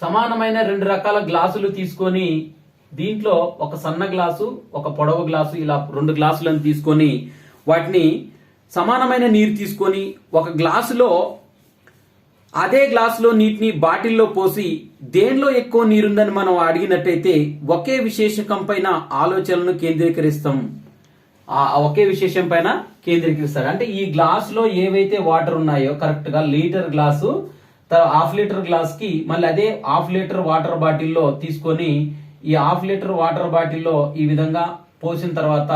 సమానమైన 2 రకాల గ్లాసులు తీసుకొని దీంట్లో ఒక సన్న గ్లాసు, ఒక పొడవు గ్లాసు, ఇలా 2 గ్లాసులను తీసుకొని వాటిని సమానమైన నీరు తీసుకొని ఒక గ్లాసులో అదే గ్లాసులో నీటిని బాటిల్లో పోసి దేనిలో ఎక్కువ నీరుందని మనం అడిగినట్టయితే ఒకే విశేషకం పైన ఆలోచనలను కేంద్రీకరిస్తాం. ఒకే విశేషం పైన కేంద్రీకరిస్తారు. అంటే ఈ గ్లాస్ లో ఏవైతే వాటర్ ఉన్నాయో కరెక్ట్ గా litre glass, half litre glass కి మళ్ళీ అదే హాఫ్ లీటర్ వాటర్ బాటిల్లో తీసుకొని ఈ హాఫ్ లీటర్ వాటర్ బాటిల్లో ఈ విధంగా పోసిన తర్వాత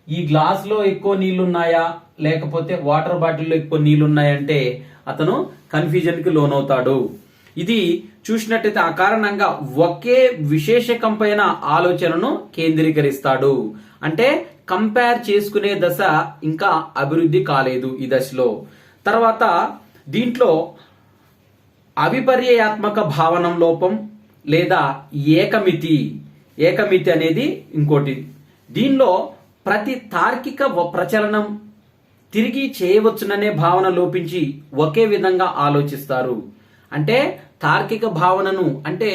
ఈ గ్లాస్ లో ఎక్కువ నీళ్లున్నాయా లేకపోతే వాటర్ బాటిల్లో ఎక్కువ నీళ్లున్నాయంటే అతను కన్ఫ్యూజన్ కి లోనవుతాడు. ఇది చూసినట్టయితే ఆ కారణంగా ఒకే విశేషకం పైన ఆలోచనను కేంద్రీకరిస్తాడు. అంటే కంపేర్ చేసుకునే దశ ఇంకా అభివృద్ధి కాలేదు ఈ దశలో. తర్వాత దీంట్లో అవిపర్యాత్మక భావనం లోపం లేదా ఏకమితి అనేది ఇంకోటి. దీనిలో ప్రతి తార్కిక ప్రచలనం తిరిగి చేయవచ్చుననే భావన లోపించి ఒకే విధంగా ఆలోచిస్తారు. అంటే తార్కిక భావనను, అంటే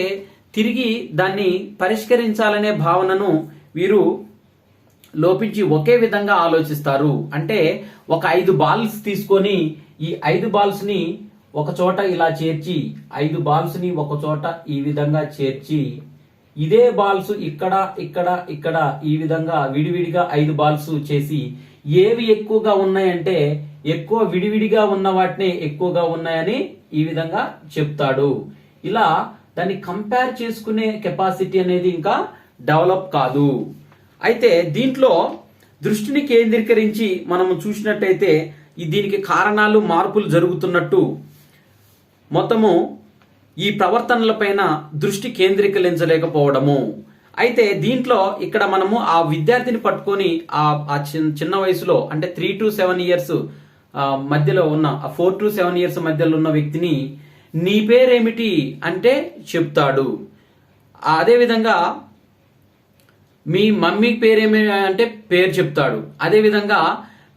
తిరిగి దాన్ని పరిష్కరించాలనే భావనను వీరు లోపించి ఒకే విధంగా ఆలోచిస్తారు. అంటే ఒక 5 బాల్స్ తీసుకొని ఈ 5 బాల్స్ ని ఒక చోట ఇలా చేర్చి 5 బాల్స్ ని ఒక చోట ఈ విధంగా చేర్చి ఇదే బాల్స్ ఇక్కడ ఇక్కడ ఇక్కడ ఈ విధంగా విడివిడిగా 5 బాల్స్ చేసి ఏవి ఎక్కువగా ఉన్నాయంటే ఎక్కువ విడివిడిగా ఉన్న వాటిని ఎక్కువగా ఉన్నాయని ఈ విధంగా చెప్తాడు. ఇలా దాన్ని కంపేర్ చేసుకునే కెపాసిటీ అనేది ఇంకా డెవలప్ కాదు. అయితే దీంట్లో దృష్టిని కేంద్రీకరించి మనం చూసినట్టయితే దీనికి కారణాలు మార్పులు జరుగుతున్నట్టు మొత్తము ఈ ప్రవర్తనలపైన దృష్టి కేంద్రీకరించలేకపోవడము. అయితే దీంట్లో ఇక్కడ మనము ఆ విద్యార్థిని పట్టుకొని ఆ చిన్న వయసులో అంటే 3 to 7 ఇయర్స్ మధ్యలో ఉన్న 4 to 7 ఇయర్స్ మధ్యలో ఉన్న వ్యక్తిని నీ పేరేమిటి అంటే చెప్తాడు. అదే విధంగా మీ మమ్మీ పేరేమి అంటే పేరు చెప్తాడు. అదే విధంగా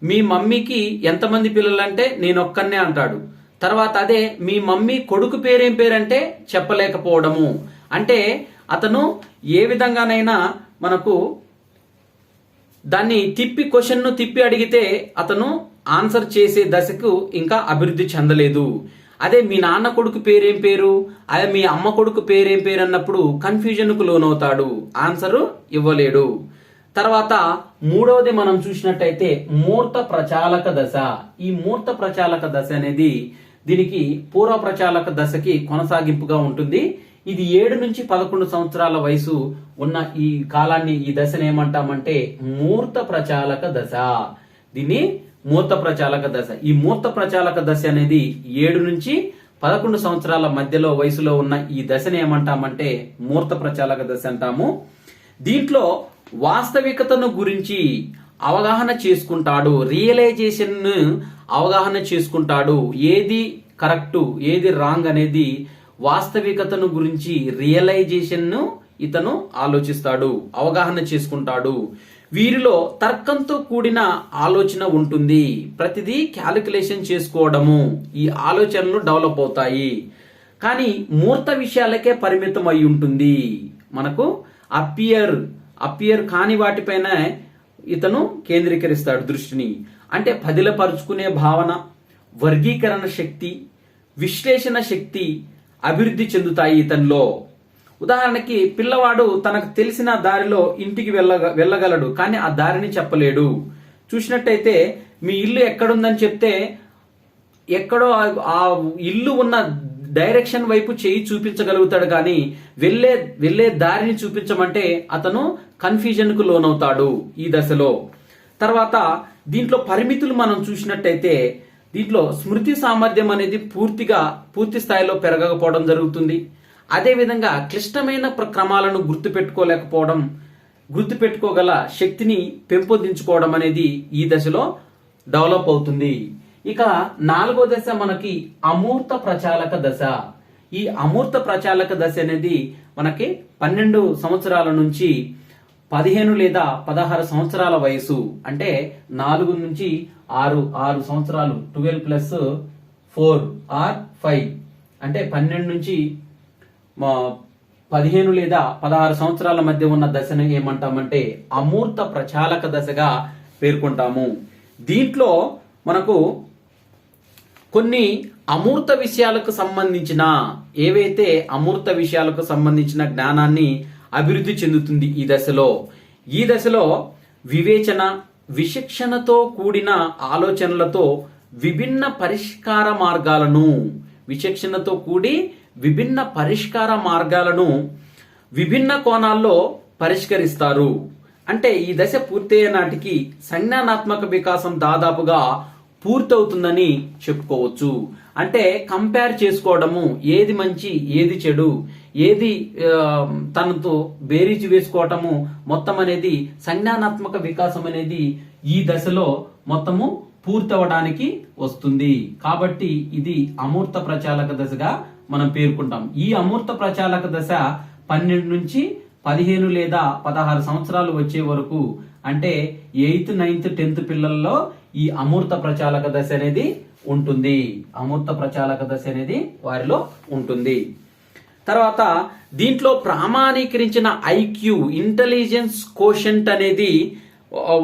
మీ మమ్మీకి ఎంతమంది పిల్లలు అంటే నేను ఒక్కనే అంటాడు. తర్వాత అదే మీ మమ్మీ కొడుకు పేరేం పేరంటే చెప్పలేకపోవడము. అంటే అతను ఏ విధంగానైనా మనకు దాన్ని క్వశ్చన్ ను తిప్పి అడిగితే అతను ఆన్సర్ చేసే దశకు ఇంకా అభివృద్ధి చెందలేదు. అదే మీ నాన్న కొడుకు పేరేం పేరు, అదే మీ అమ్మ కొడుకు పేరేం పేరు అన్నప్పుడు కన్ఫ్యూజన్ కు లోనవుతాడు, ఆన్సర్ ఇవ్వలేడు. తర్వాత మూడవది మనం చూసినట్టయితే మూర్త ప్రచాలక దశ. ఈ మూర్త ప్రచాలక దశ అనేది దీనికి పూర్వ ప్రచాలక దశకి కొనసాగింపుగా ఉంటుంది. ఇది 7 నుంచి 11 సంవత్సరాల వయసు ఉన్న ఈ కాలాన్ని, ఈ దశను ఏమంటామంటే మూర్త ప్రచాలక దశ. దీన్ని మూర్త ప్రచాలక దశ. ఈ మూర్త ప్రచాలక దశ అనేది 7 నుంచి 11 సంవత్సరాల మధ్యలో వయసులో ఉన్న ఈ దశను ఏమంటామంటే మూర్త ప్రచాలక దశ అంటాము. దీంట్లో వాస్తవికతను గురించి అవగాహన చేసుకుంటాడు, రియలైజేషన్ అవగాహన చేసుకుంటాడు. ఏది కరెక్ట్ ఏది రాంగ్ అనేది వాస్తవికతను గురించి రియలైజేషన్ ఇతను ఆలోచిస్తాడు, అవగాహన చేసుకుంటాడు. వీరిలో తర్కంతో కూడిన ఆలోచన ఉంటుంది. ప్రతిదీ క్యాలిక్యులేషన్ చేసుకోవడము, ఈ ఆలోచనలు డెవలప్ అవుతాయి. కానీ మూర్త విషయాలకే పరిమితం అయి ఉంటుంది. మనకు అపియర్ కాని వాటిపైన ఇతను కేంద్రీకరిస్తాడు దృష్టిని. అంటే పదిలపరుచుకునే భావన, వర్గీకరణ శక్తి, విశ్లేషణ శక్తి అభివృద్ధి చెందుతాయి ఇతనిలో. ఉదాహరణకి పిల్లవాడు తనకు తెలిసిన దారిలో ఇంటికి వెళ్ళగలడు, కానీ ఆ దారిని చెప్పలేడు. చూసినట్టయితే మీ ఇల్లు ఎక్కడుందని చెప్తే ఎక్కడో ఆ ఇల్లు ఉన్న డైరెక్షన్ వైపు చేయి చూపించగలుగుతాడు, కానీ వెళ్లే దారిని చూపించమంటే అతను కన్ఫ్యూజన్ కు లోనవుతాడు ఈ దశలో. తర్వాత దీంట్లో పరిమితులు మనం చూసినట్టయితే దీంట్లో స్మృతి సామర్థ్యం అనేది పూర్తి స్థాయిలో పెరగకపోవడం జరుగుతుంది. అదే విధంగా క్లిష్టమైన క్రమాలను గుర్తుపెట్టుకోగల శక్తిని పెంపొందించుకోవడం అనేది ఈ దశలో డెవలప్ అవుతుంది. ఇక 4వ దశ మనకి అమూర్త ప్రచాలక దశ. ఈ అమూర్త ప్రచాలక దశ అనేది మనకి 12 సంవత్సరాల నుంచి 15 లేదా 16 సంవత్సరాల వయసు, అంటే 4 నుంచి 6 సంవత్సరాలు, 12 ప్లస్ 4 ఆర్ 5 అంటే 12 నుంచి 15 లేదా 16 సంవత్సరాల మధ్య ఉన్న దశను ఏమంటామంటే అమూర్త ప్రచాలక దశగా పేర్కొంటాము. దీంట్లో మనకు కొన్ని అమూర్త విషయాలకు సంబంధించిన అమూర్త విషయాలకు సంబంధించిన జ్ఞానాన్ని అభివృద్ధి చెందుతుంది ఈ దశలో వివేచన, విచక్షణతో కూడిన ఆలోచనలతో విభిన్న పరిష్కార మార్గాలను విభిన్న కోణాల్లో పరిష్కరిస్తారు. అంటే ఈ దశ పూర్తయ్యే నాటికి సంజ్ఞానాత్మక వికాసం దాదాపుగా పూర్తవుతుందని చెప్పుకోవచ్చు. అంటే కంపేర్ చేసుకోవడము, ఏది మంచి ఏది చెడు, ఏది తనతో బేరీజు వేసుకోవటము, మొత్తం అనేది సంజ్ఞానాత్మక వికాసం అనేది ఈ దశలో మొత్తము పూర్తవడానికి వస్తుంది. కాబట్టి ఇది అమూర్త ప్రచాలక దశగా మనం పేర్కొంటాం. ఈ అమూర్త ప్రచాలక దశ 12 నుంచి 15 లేదా 16 సంవత్సరాలు వచ్చే వరకు, అంటే 8th, 9th, 10th పిల్లల్లో ఈ అమూర్త ప్రచాలక దశ అనేది ఉంటుంది. అమూర్త ప్రచాలక దశ అనేది వారిలో ఉంటుంది. తర్వాత దీంట్లో ప్రామాణీకరించిన ఐక్యూ, ఇంటెలిజెన్స్ కోషెంట్ అనేది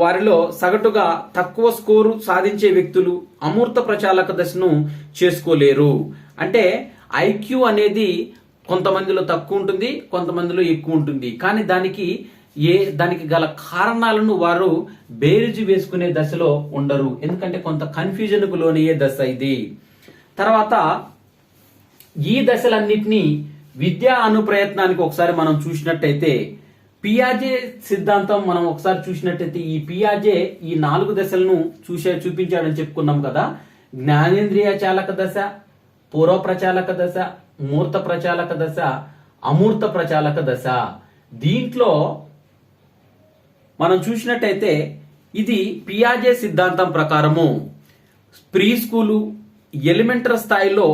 వారిలో సగటుగా తక్కువ స్కోరు సాధించే వ్యక్తులు అమూర్త ప్రచాలక దశను చేసుకోలేరు. అంటే ఐక్యూ అనేది కొంతమందిలో తక్కువ ఉంటుంది, కొంతమందిలో ఎక్కువ ఉంటుంది. కానీ దానికి గల కారణాలను వారు బేరీజు వేసుకునే దశలో ఉండరు, ఎందుకంటే కొంత కన్ఫ్యూజన్ కు లోనయ్యే దశ ఇది. తర్వాత ఈ దశలన్నిటినీ విద్యా అనుప్రయత్నానికి ఒకసారి మనం చూసినట్టయితే పియాజే సిద్ధాంతం మనం ఒకసారి చూసినట్టయితే ఈ పియాజే ఈ 4 దశలను చూపించాడని చెప్పుకున్నాం కదా. జ్ఞానేంద్రియ చాలక దశ, పూర్వ ప్రచాలక దశ, మూర్త ప్రచాలక దశ, అమూర్త ప్రచాలక దశ. దీంట్లో మనం చూసినట్టయితే ఇది పియాజే సిద్ధాంతం ప్రకారము ప్రీ స్కూలు, ఎలిమెంటరీ స్థాయిలో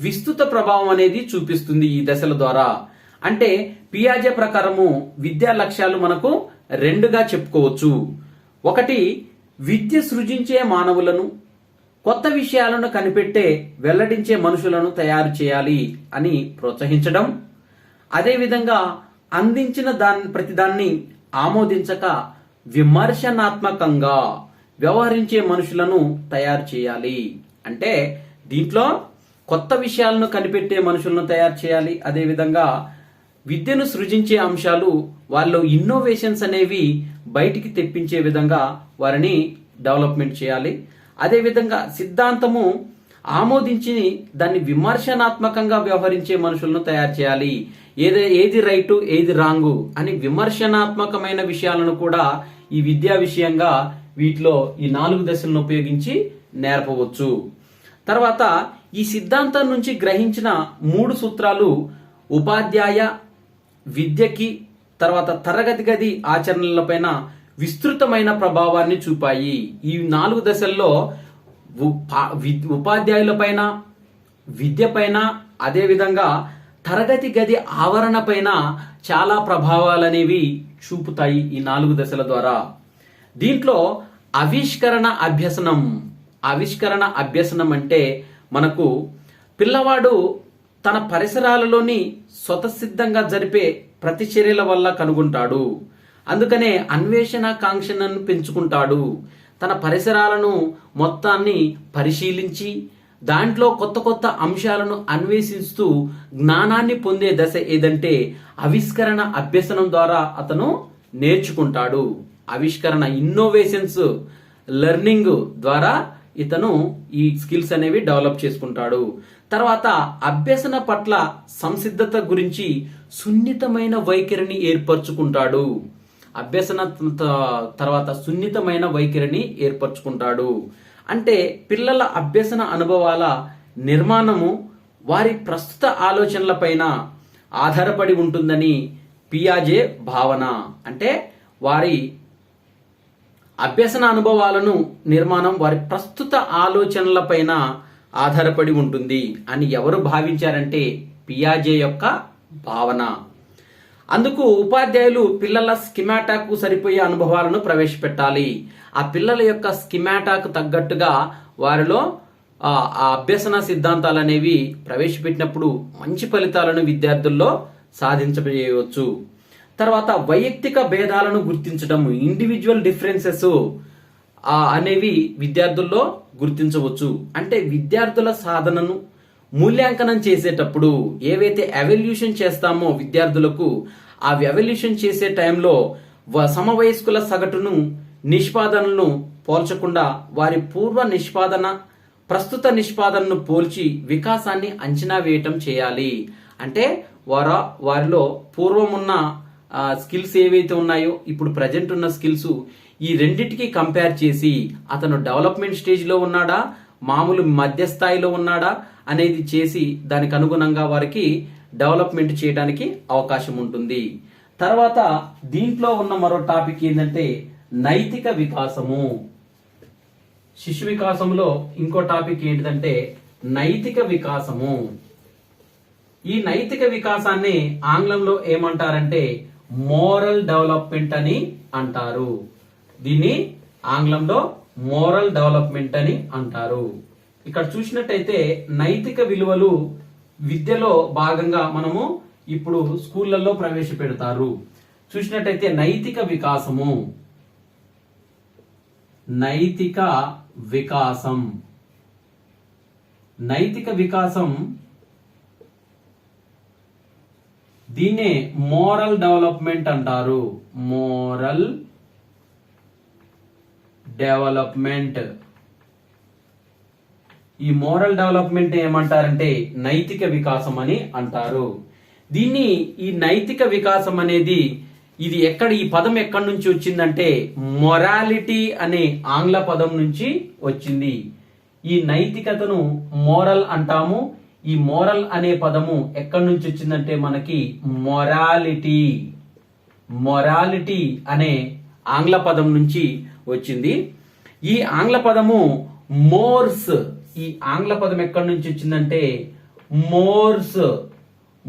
విస్తృత ప్రభావం అనేది చూపిస్తుంది ఈ దశల ద్వారా. అంటే పియాజే ప్రకారము విద్యా లక్ష్యాలు మనకు రెండుగా చెప్పుకోవచ్చు. ఒకటి, విద్య సృజించే మానవులను, కొత్త విషయాలను కనిపెట్టే వెల్లడించే మనుషులను తయారు చేయాలి అని ప్రోత్సహించడం. అదేవిధంగా అందించిన ప్రతిదాన్ని ఆమోదించక విమర్శనాత్మకంగా వ్యవహరించే మనుషులను తయారు చేయాలి. అంటే దీంట్లో కొత్త విషయాలను కనిపెట్టే మనుషులను తయారు చేయాలి. అదేవిధంగా విద్యను సృజించే అంశాలు, వాళ్ళు ఇన్నోవేషన్స్ అనేవి బయటికి తెప్పించే విధంగా వారిని డెవలప్మెంట్ చేయాలి. అదేవిధంగా సిద్ధాంతము ఆమోదించి దాన్ని విమర్శనాత్మకంగా వ్యవహరించే మనుషులను తయారు చేయాలి. ఏది రైటు ఏది రాంగు అని విమర్శనాత్మకమైన విషయాలను కూడా ఈ విద్యా విషయంగా వీటిలో ఈ 4 దశలను ఉపయోగించి నేర్పవచ్చు. తర్వాత ఈ సిద్ధాంతం నుంచి గ్రహించిన 3 సూత్రాలు ఉపాధ్యాయ విద్యకి తర్వాత తరగతి గది ఆచరణలపైన విస్తృతమైన ప్రభావాన్ని చూపాయి. ఈ 4 దశల్లో ఉపాధ్యాయులపైన, విద్య పైన, అదేవిధంగా తరగతి గది ఆవరణ పైన చాలా ప్రభావాలనేవి చూపుతాయి ఈ 4 దశల ద్వారా. దీంట్లో ఆవిష్కరణ అభ్యసనం అంటే మనకు పిల్లవాడు తన పరిసరాలలోని స్వతసిద్ధంగా జరిపే ప్రతిచర్యల వల్ల కనుగొంటాడు. అందుకనే అన్వేషణాకాంక్షను పెంచుకుంటాడు. తన పరిసరాలను మొత్తాన్ని పరిశీలించి దాంట్లో కొత్త కొత్త అంశాలను అన్వేషిస్తూ జ్ఞానాన్ని పొందే దశ ఏదంటే ఆవిష్కరణ అభ్యసనం ద్వారా అతను నేర్చుకుంటాడు. ఆవిష్కరణ ఇన్నోవేషన్స్ లెర్నింగ్ ద్వారా ఇతను ఈ స్కిల్స్ అనేవి డెవలప్ చేసుకుంటాడు. తర్వాత అభ్యసన పట్ల సంసిద్ధత గురించి సున్నితమైన వైఖరిని ఏర్పరచుకుంటాడు. అభ్యసన తర్వాత సున్నితమైన వైఖరిని ఏర్పరచుకుంటాడు. అంటే పిల్లల అభ్యసన అనుభవాల నిర్మాణము వారి ప్రస్తుత ఆలోచనలపైన ఆధారపడి ఉంటుందని పియాజే భావన. అంటే వారి అభ్యసన అనుభవాలను నిర్మాణం వారి ప్రస్తుత ఆలోచనలపైన ఆధారపడి ఉంటుంది అని ఎవరు భావించారంటే పియాజే యొక్క భావన. అందుకు ఉపాధ్యాయులు పిల్లల స్కిమాటాకు సరిపోయే అనుభవాలను ప్రవేశపెట్టాలి. ఆ పిల్లల యొక్క స్కిమాటాకు తగ్గట్టుగా వారిలో ఆ అభ్యసన సిద్ధాంతాలు అనేవి ప్రవేశపెట్టినప్పుడు మంచి ఫలితాలను విద్యార్థుల్లో సాధించవచ్చు. తర్వాత వైయక్తిక భేదాలను గుర్తించడం, ఇండివిజువల్ డిఫరెన్సెస్ అనేవి విద్యార్థుల్లో గుర్తించవచ్చు. అంటే విద్యార్థుల సాధనను మూల్యాంకనం చేసేటప్పుడు ఏవైతే ఎవల్యూషన్ చేస్తామో విద్యార్థులకు, ఆ ఎవల్యూషన్ చేసే టైంలో సమవయస్కుల సగటును నిష్పాదనను పోల్చకుండా వారి పూర్వ నిష్పాదన ప్రస్తుత నిష్పాదనను పోల్చి వికాసాన్ని అంచనా వేయటం చేయాలి. అంటే వారిలో పూర్వం ఉన్న స్కిల్స్ ఏవైతే ఉన్నాయో ఇప్పుడు ప్రజెంట్ ఉన్న స్కిల్స్ ఈ రెండిటికి కంపేర్ చేసి అతను డెవలప్మెంట్ స్టేజ్లో ఉన్నాడా, మామూలు మధ్య స్థాయిలో ఉన్నాడా అనేది చేసి దానికి అనుగుణంగా వారికి డెవలప్మెంట్ చేయడానికి అవకాశం ఉంటుంది. తర్వాత దీంట్లో ఉన్న మరో టాపిక్ ఏంటంటే నైతిక వికాసము. శిశు వికాసంలో ఇంకో టాపిక్ ఏంటిదంటే నైతిక వికాసము. ఈ నైతిక వికాసాన్ని ఆంగ్లంలో ఏమంటారంటే మోరల్ డెవలప్మెంట్ అని అంటారు. దీన్ని ఆంగ్లంలో మోరల్ డెవలప్మెంట్ అని అంటారు. ఇక్కడ చూసినట్టయితే నైతిక విలువలు విద్యలో భాగంగా మనము ఇప్పుడు స్కూళ్లలో ప్రవేశపెడతారు. చూసినట్టయితే నైతిక వికాసము, నైతిక వికాసం దీన్నే మోరల్ డెవలప్మెంట్ అంటారు. Moral development. ఈ మోరల్ డెవలప్మెంట్ ఏమంటారంటే నైతిక వికాసం అని అంటారు. దీన్ని ఈ నైతిక వికాసం అనేది ఇది ఈ పదం ఎక్కడి నుంచి వచ్చిందంటే మొరాలిటీ అనే ఆంగ్ల పదం నుంచి వచ్చింది. ఈ నైతికతను మోరల్ అంటాము. ఈ మోరల్ అనే పదము ఎక్కడి నుంచి వచ్చిందంటే మనకి మొరాలిటీ అనే ఆంగ్ల పదం నుంచి వచ్చింది. ఈ ఆంగ్ల పదము ఈ ఆంగ్ల పదం ఎక్కడి నుంచి వచ్చిందంటే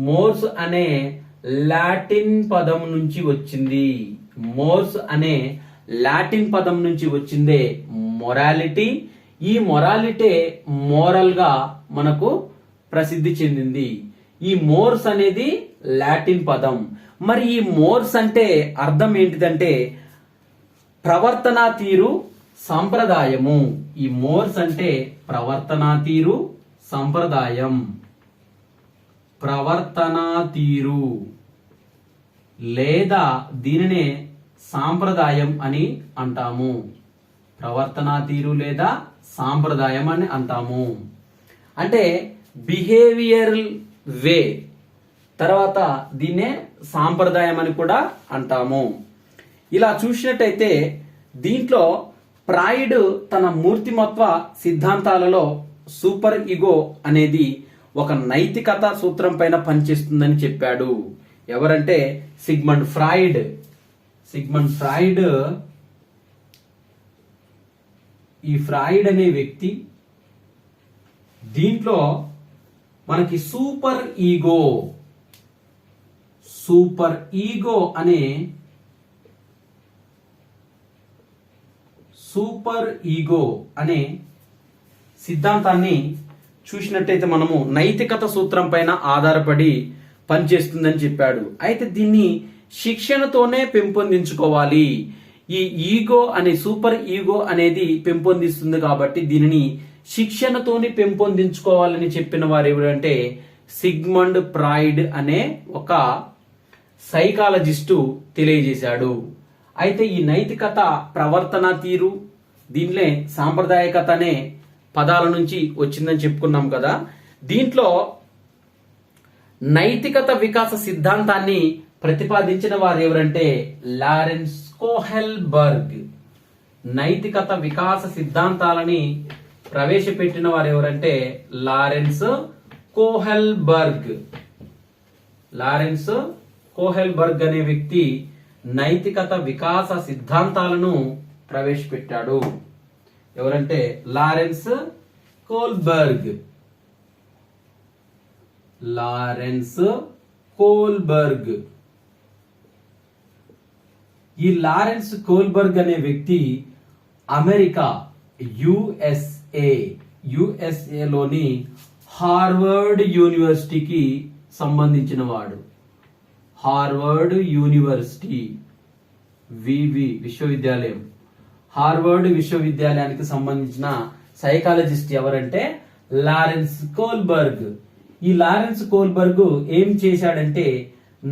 మోర్స్ అనే లాటిన్ పదం నుంచి వచ్చింది. మోర్స్ అనే లాటిన్ పదం నుంచి వచ్చిందే మొరాలిటీ. ఈ మొరాలిటీ మోరల్ గా మనకు ప్రసిద్ధి చెందింది. ఈ మోర్స్ అనేది లాటిన్ పదం. మరి ఈ మోర్స్ అంటే అర్థం ఏంటిదంటే ప్రవర్తనా తీరు, సంప్రదాయము. ఈ మోర్స్ అంటే ప్రవర్తనా తీరు, సంప్రదాయం. ప్రవర్తనా తీరు లేదా దీనినే సాంప్రదాయం అని అంటాము. ప్రవర్తనా తీరు లేదా సాంప్రదాయం అని అంటాము. అంటే బిహేవియరల్ వే. తర్వాత దీన్నే సాంప్రదాయం అని కూడా అంటాము. ఇలా చూసినట్టయితే దీంట్లో ఫ్రాయిడ్ తన మూర్తిమత్వ సిద్ధాంతాలలో సూపర్ ఈగో అనేది ఒక నైతికత సూత్రం పైన పనిచేస్తుందని చెప్పాడు. ఎవరంటే సిగ్మండ్ ఫ్రాయిడ్. సిగ్మండ్ ఫ్రాయిడ్, ఈ ఫ్రాయిడ్ అనే వ్యక్తి దీంట్లో మనకి సూపర్ ఈగో అనే సిద్ధాంతాన్ని చూసినట్టయితే మనము నైతికత సూత్రం పైన ఆధారపడి పనిచేస్తుందని చెప్పాడు. అయితే దీన్ని శిక్షణతోనే పెంపొందించుకోవాలి. ఈ ఈగో అనే సూపర్ ఈగో అనేది పెంపొందిస్తుంది కాబట్టి దీనిని శిక్షణతోని పెంపొందించుకోవాలని చెప్పిన వారు ఎవరంటే సిగ్మండ్ ఫ్రాయిడ్ అనే ఒక సైకాలజిస్టు తెలియజేశాడు. అయితే ఈ నైతికత, ప్రవర్తన తీరు, దీనిలో సాంప్రదాయకత అనే పదాల నుంచి వచ్చిందని చెప్పుకున్నాం కదా. దీంట్లో నైతికత వికాస సిద్ధాంతాన్ని ప్రతిపాదించిన వారు ఎవరంటే లారెన్స్ కోహెల్బర్గ్. నైతికత వికాస సిద్ధాంతాలని ప్రవేశపెట్టిన వారు ఎవరంటే లారెన్స్ కోహెల్బర్గ్ అనే వ్యక్తి నైతికత వికాస సిద్ధాంతాలను ప్రవేశపెట్టాడు. ఎవరంటే లారెన్స్ కోల్బర్గ్. ఈ లారెన్స్ కోల్బర్గ్ అనే వ్యక్తి అమెరికా యుఎస్ఏలోని హార్వర్డ్ యూనివర్సిటీకి సంబంధించిన వాడు. హార్వర్డ్ యూనివర్సిటీ విశ్వవిద్యాలయం, హార్వర్డ్ విశ్వవిద్యాలయానికి సంబంధించిన సైకాలజిస్ట్ ఎవరంటే లారెన్స్ కోల్బర్గ్. ఈ లారెన్స్ కోల్బర్గ్ ఏం చేశాడంటే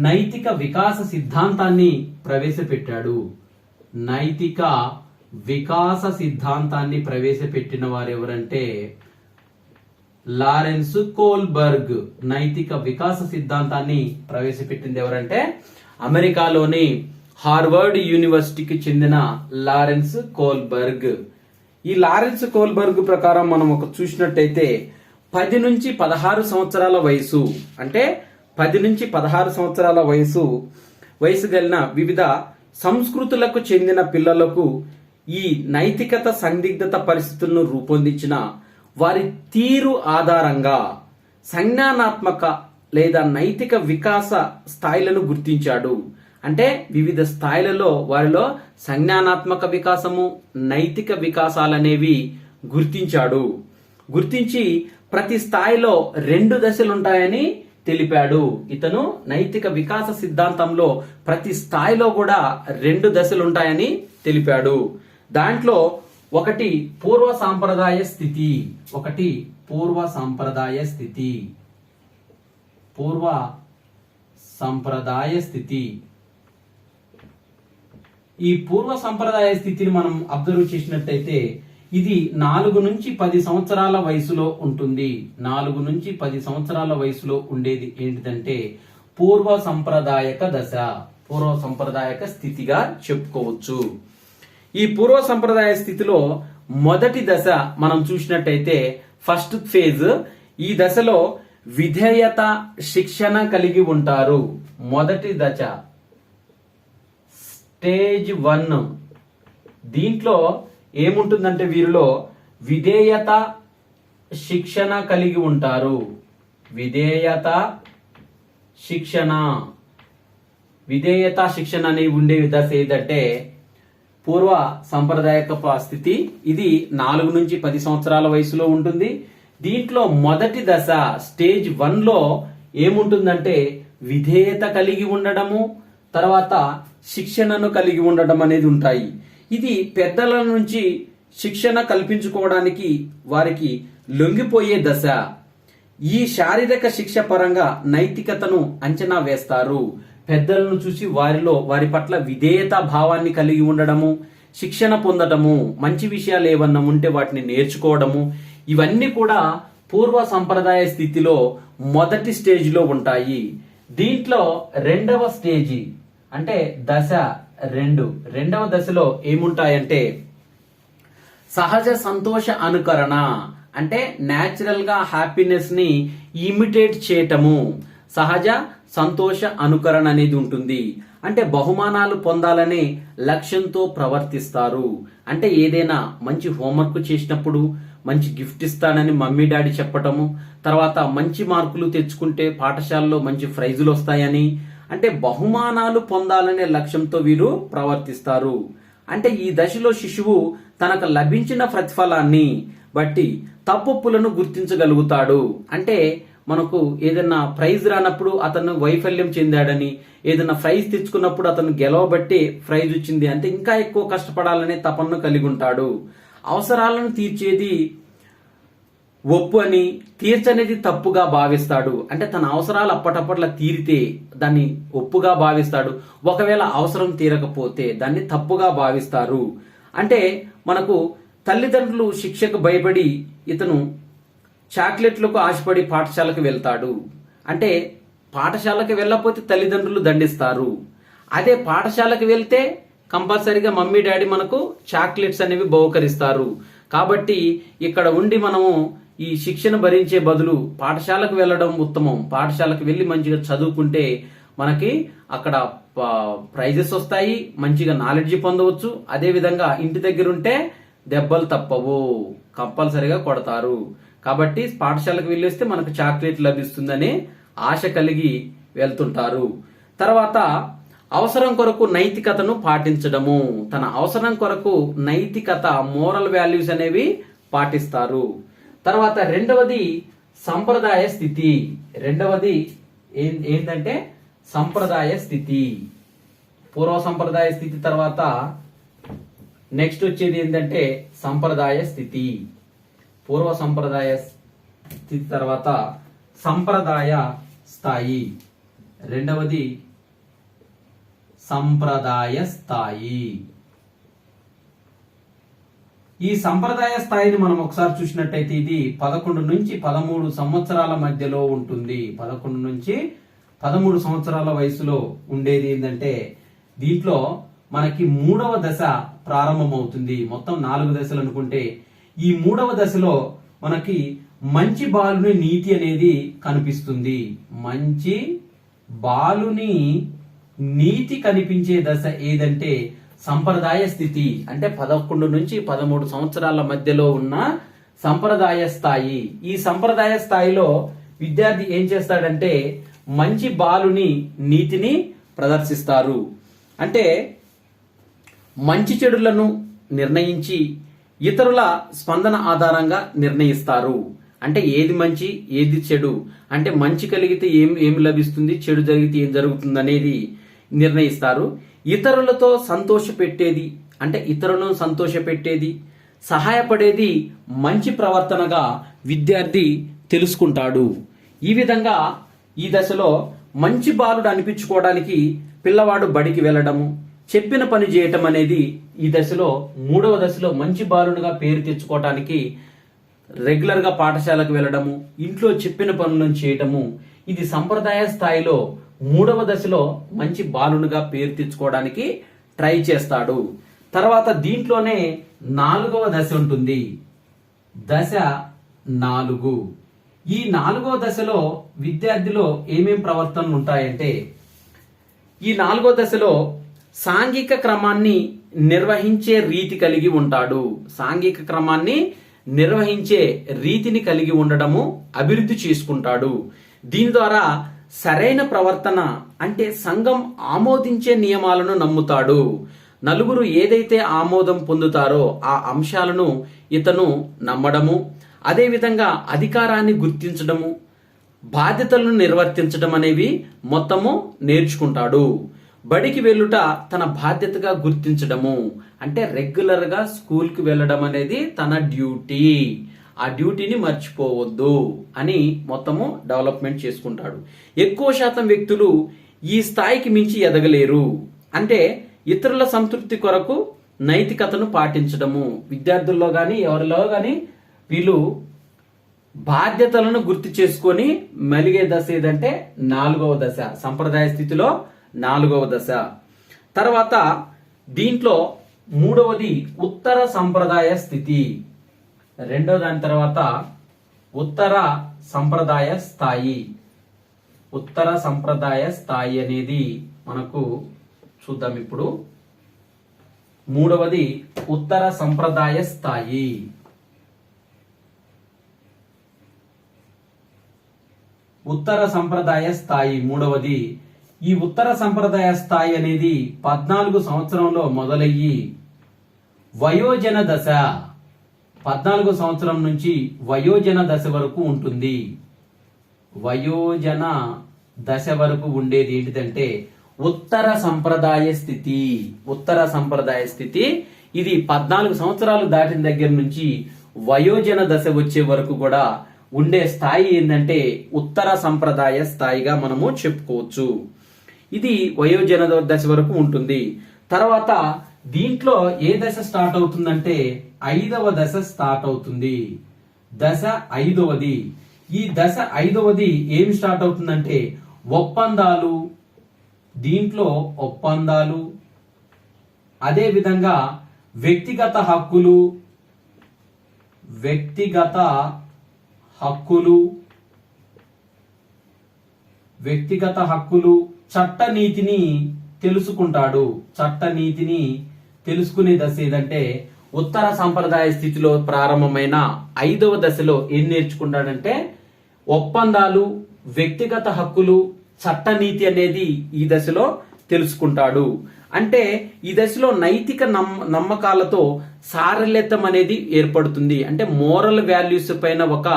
నైతిక వికాస సిద్ధాంతాన్ని ప్రవేశపెట్టాడు. నైతిక వికాస సిద్ధాంతాన్ని ప్రవేశపెట్టిన వారు ఎవరంటే లారెన్స్ కోల్బర్గ్. నైతిక వికాస సిద్ధాంతాన్ని ప్రవేశపెట్టింది ఎవరంటే అమెరికాలోని హార్వర్డ్ యూనివర్సిటీకి చెందిన లారెన్స్ కోల్బర్గ్. ఈ లారెన్స్ కోల్బర్గ్ ప్రకారం మనం ఒక చూసినట్టయితే 10 నుంచి 16 సంవత్సరాల వయసు, అంటే 10 నుంచి 16 సంవత్సరాల వయసు కలిగిన వివిధ సంస్కృతులకు చెందిన పిల్లలకు ఈ నైతికత సందిగ్ధత పరిస్థితులను రూపొందించిన వారి తీరు ఆధారంగా సంజ్ఞానాత్మక లేదా నైతిక వికాస స్థాయిలను గుర్తించాడు. అంటే వివిధ స్థాయిలలో వారిలో సంజ్ఞానాత్మక వికాసము, నైతిక వికాసాలనేవి గుర్తించాడు. గుర్తించి ప్రతి స్థాయిలో 2 దశలుంటాయని తెలిపాడు. ఇతను నైతిక వికాస సిద్ధాంతంలో ప్రతి స్థాయిలో కూడా 2 దశలుంటాయని తెలిపాడు. దాంట్లో ఒకటి పూర్వ సాంప్రదాయ స్థితి. ఈ పూర్వ సంప్రదాయ స్థితిని మనం అబ్జర్వ్ చేసినట్టయితే ఇది 4 నుంచి 10 సంవత్సరాల వయసులో ఉంటుంది. 4 నుంచి 10 సంవత్సరాల వయసులో ఉండేది ఏంటిదంటే పూర్వ సంప్రదాయక స్థితిగా చెప్పుకోవచ్చు. ఈ పూర్వ సంప్రదాయ స్థితిలో మొదటి దశ మనం చూసినట్టయితే ఫస్ట్ ఫేజ్. ఈ దశలో విధేయత, శిక్షణ కలిగి ఉంటారు. మొదటి దశ స్టేజ్ 1. దీంట్లో ఏముంటుందంటే వీరిలో విధేయత, శిక్షణ కలిగి ఉంటారు. విధేయత శిక్షణ అనేవి ఉండే దశ ఏదంటే పూర్వ సాంప్రదాయక స్థితి. ఇది 4 నుంచి 10 సంవత్సరాల వయసులో ఉంటుంది. దీంట్లో మొదటి దశ స్టేజ్ 1 లో ఏముంటుందంటే విధేయత కలిగి ఉండడము, తర్వాత శిక్షణను కలిగి ఉండడం అనేది ఉంటాయి. ఇది పెద్దల నుంచి శిక్షణ కల్పించుకోవడానికి వారికి లొంగిపోయే దశ. ఈ శారీరక శిక్ష పరంగా నైతికతను అంచనా వేస్తారు. పెద్దలను చూసి వారి పట్ల విధేయత భావాన్ని కలిగి ఉండడము, శిక్షణ పొందడము, మంచి విషయాలు ఏమన్నా ఉంటే వాటిని నేర్చుకోవడము, ఇవన్నీ కూడా పూర్వ సంప్రదాయ స్థితిలో మొదటి స్టేజిలో ఉంటాయి. దీంట్లో రెండవ స్టేజి అంటే దశ 2, రెండవ దశలో ఏముంటాయంటే సహజ సంతోష అనుకరణ, అంటే న్యాచురల్ గా హ్యాపీనెస్ ని ఇమిటేట్ చేయటము. సహజ సంతోష అనుకరణ అనేది ఉంటుంది. అంటే బహుమానాలు పొందాలనే లక్ష్యంతో ప్రవర్తిస్తారు. అంటే ఏదైనా మంచి హోంవర్క్ చేసినప్పుడు మంచి గిఫ్ట్ ఇస్తానని మమ్మీ డాడీ చెప్పటము, తర్వాత మంచి మార్కులు తెచ్చుకుంటే పాఠశాలలో మంచి ప్రైజులు వస్తాయని, అంటే బహుమానాలు పొందాలనే లక్ష్యంతో వీరు ప్రవర్తిస్తారు. అంటే ఈ దశలో శిశువు తనకు లభించిన ప్రతిఫలాన్ని బట్టి తప్పులను గుర్తించగలుగుతాడు. అంటే మనకు ఏదైనా ప్రైజ్ రానప్పుడు అతను వైఫల్యం చెందాడని, ఏదైనా ప్రైజ్ తెచ్చుకున్నప్పుడు అతను గెలవబట్టి ప్రైజ్ వచ్చింది అంటే ఇంకా ఎక్కువ కష్టపడాలనే తపనను కలిగి ఉంటాడు. అవసరాలను తీర్చేది ఒప్పు అని, తీర్చనేది తప్పుగా భావిస్తాడు. అంటే తన అవసరాలు అప్పటప్పట్లా తీరితే దాన్ని ఒప్పుగా భావిస్తాడు. ఒకవేళ అవసరం తీరకపోతే దాన్ని తప్పుగా భావిస్తారు. అంటే మనకు తల్లిదండ్రులు శిక్షకు భయపడి ఇతను చాక్లెట్లకు ఆశపడి పాఠశాలకు వెళ్తాడు. అంటే పాఠశాలకు వెళ్ళకపోతే తల్లిదండ్రులు దండిస్తారు. అదే పాఠశాలకు వెళ్తే కంపల్సరీగా మమ్మీ డాడీ మనకు చాక్లెట్స్ అనేవి బహుకరిస్తారు. కాబట్టి ఇక్కడ ఉండి మనము ఈ శిక్షణ భరించే బదులు పాఠశాలకు వెళ్ళడం ఉత్తమం. పాఠశాలకు వెళ్ళి మంచిగా చదువుకుంటే మనకి అక్కడ ప్రైజెస్ వస్తాయి, మంచిగా నాలెడ్జ్ పొందవచ్చు. అదే విధంగా ఇంటి దగ్గర ఉంటే దెబ్బలు తప్పవు, కంపల్సరీగా కొడతారు. కాబట్టి పాఠశాలకు వెళ్ళేస్తే మనకు చాక్లెట్ లభిస్తుందనే ఆశ కలిగి వెళ్తుంటారు. తర్వాత అవసరం కొరకు నైతికతను పాటించడము. తన అవసరం కొరకు నైతికత, మోరల్ వాల్యూస్ అనేవి పాటిస్తారు. తర్వాత రెండవది సంప్రదాయ స్థితి. రెండవది ఏంటంటే సంప్రదాయ స్థితి. పూర్వ సంప్రదాయ స్థితి తర్వాత నెక్స్ట్ వచ్చేది ఏంటంటే సంప్రదాయ స్థితి. పూర్వ సంప్రదాయ స్థితి తర్వాత సంప్రదాయ స్థాయి. రెండవది సంప్రదాయ స్థాయి. ఈ సంప్రదాయ స్థాయిని మనం ఒకసారి చూసినట్టయితే ఇది 11 నుంచి 13 సంవత్సరాల మధ్యలో ఉంటుంది. 11 నుంచి 13 సంవత్సరాల వయసులో ఉండేది ఏంటంటే దీంట్లో మనకి 3వ దశ ప్రారంభమవుతుంది. మొత్తం 4 దశలు అనుకుంటే ఈ 3వ దశలో మనకి మంచి బాలుని నీతి అనేది కనిపిస్తుంది. మంచి బాలుని నీతి కనిపించే దశ ఏదంటే సంప్రదాయ స్థితి. అంటే 11 నుంచి 13 సంవత్సరాల మధ్యలో ఉన్న సంప్రదాయ స్థాయి. ఈ సంప్రదాయ స్థాయిలో విద్యార్థి ఏం చేస్తాడంటే మంచి బాలుని నీతిని ప్రదర్శిస్తారు. అంటే మంచి చెడులను నిర్ణయించి ఇతరుల స్పందన ఆధారంగా నిర్ణయిస్తారు. అంటే ఏది మంచి ఏది చెడు, అంటే మంచి కలిగితే ఏమి లభిస్తుంది, చెడు జరిగితే ఏం జరుగుతుంది అనేది నిర్ణయిస్తారు. ఇతరులతో సంతోషపెట్టేది, అంటే ఇతరులను సంతోషపెట్టేది, సహాయపడేది మంచి ప్రవర్తనగా విద్యార్థి తెలుసుకుంటాడు. ఈ విధంగా ఈ దశలో మంచి బాలుడు అనిపించుకోవడానికి పిల్లవాడు బడికి వెళ్ళడము, చెప్పిన పని చేయటం అనేది ఈ దశలో 3వ దశలో మంచి బాలుడుగా పేరు తెచ్చుకోవటానికి రెగ్యులర్ గా పాఠశాలకు వెళ్ళడము, ఇంట్లో చెప్పిన పనులను చేయటము, ఇది సంప్రదాయ స్థాయిలో 3వ దశలో మంచి బాలునిగా పేరు తెచ్చుకోవడానికి ట్రై చేస్తాడు. తర్వాత దీంట్లోనే 4వ దశ ఉంటుంది. దశ 4. ఈ 4వ దశలో విద్యార్థిలో ఏమేం ప్రవర్తనలు ఉంటాయంటే ఈ 4వ దశలో సాంఘిక క్రమాన్ని నిర్వహించే రీతి కలిగి ఉంటాడు. సాంఘిక క్రమాన్ని నిర్వహించే రీతిని కలిగి ఉండడము అభివృద్ధి చేసుకుంటాడు. దీని ద్వారా సరైన ప్రవర్తన అంటే సంఘం ఆమోదించే నియమాలను నమ్ముతాడు. నలుగురు ఏదైతే ఆమోదం పొందుతారో ఆ అంశాలను ఇతను నమ్మడము, అదేవిధంగా అధికారాన్ని గుర్తించడము, బాధ్యతలను నిర్వర్తించడం అనేవి మొత్తము నేర్చుకుంటాడు. బడికి వెళ్ళుట తన బాధ్యతగా గుర్తించడము అంటే రెగ్యులర్ గా స్కూల్కి వెళ్ళడం అనేది తన డ్యూటీ, ఆ డ్యూటీని మర్చిపోవద్దు అని మొత్తము డెవలప్మెంట్ చేసుకుంటాడు. ఎక్కువ శాతం వ్యక్తులు ఈ స్థాయికి మించి ఎదగలేరు. అంటే ఇతరుల సంతృప్తి కొరకు నైతికతను పాటించడము. విద్యార్థుల్లో గాని ఎవరిలో గాని వీళ్ళు బాధ్యతలను గుర్తు చేసుకొని మెలిగే దశ ఏదంటే 4వ దశ, సంప్రదాయ స్థితిలో 4వ దశ. తర్వాత దీంట్లో 3వది ఉత్తర సంప్రదాయ స్థితి. రెండో దాని తర్వాత ఉత్తర సంప్రదాయ స్థాయి. ఉత్తర సంప్రదాయ స్థాయి అనేది మనకు చూద్దాం ఇప్పుడు. 3వది ఉత్తర సంప్రదాయ స్థాయి. ఉత్తర సంప్రదాయ స్థాయి 3వది. ఈ ఉత్తర సంప్రదాయ స్థాయి అనేది 14 సంవత్సరంలో మొదలయ్యి వయోజన దశ, 14 సంవత్సరం నుంచి వయోజన దశ వరకు ఉంటుంది. వయోజన దశ వరకు ఉండేది ఏంటిదంటే ఉత్తర సంప్రదాయ స్థితి. ఉత్తర సంప్రదాయ స్థితి ఇది 14 సంవత్సరాలు దాటిన దగ్గర నుంచి వయోజన దశ వచ్చే వరకు కూడా ఉండే స్థాయి ఏంటంటే ఉత్తర సంప్రదాయ స్థాయిగా మనము చెప్పుకోవచ్చు. ఇది వయోజన దశ వరకు ఉంటుంది. తర్వాత దీంట్లో ఏ దశ స్టార్ట్ అవుతుందంటే 5వ దశ స్టార్ట్ అవుతుంది. దశ 5వది. ఈ దశ 5వది ఏమి స్టార్ట్ అవుతుందంటే ఒప్పందాలు. దీంట్లో ఒప్పందాలు, అదే విధంగా వ్యక్తిగత హక్కులు, వ్యక్తిగత హక్కులు, చట్టనీతిని తెలుసుకుంటాడు. చట్టనీతిని తెలుసుకునే దశ ఏదంటే ఉత్తర సంప్రదాయ స్థితిలో ప్రారంభమైన 5వ దశలో ఏం నేర్చుకుంటాడంటే ఒప్పందాలు, వ్యక్తిగత హక్కులు, చట్టనీతి అనేది ఈ దశలో తెలుసుకుంటాడు. అంటే ఈ దశలో నైతిక నమ్మకాలతో సారళ్యతం అనేది ఏర్పడుతుంది. అంటే మోరల్ వాల్యూస్ పైన ఒక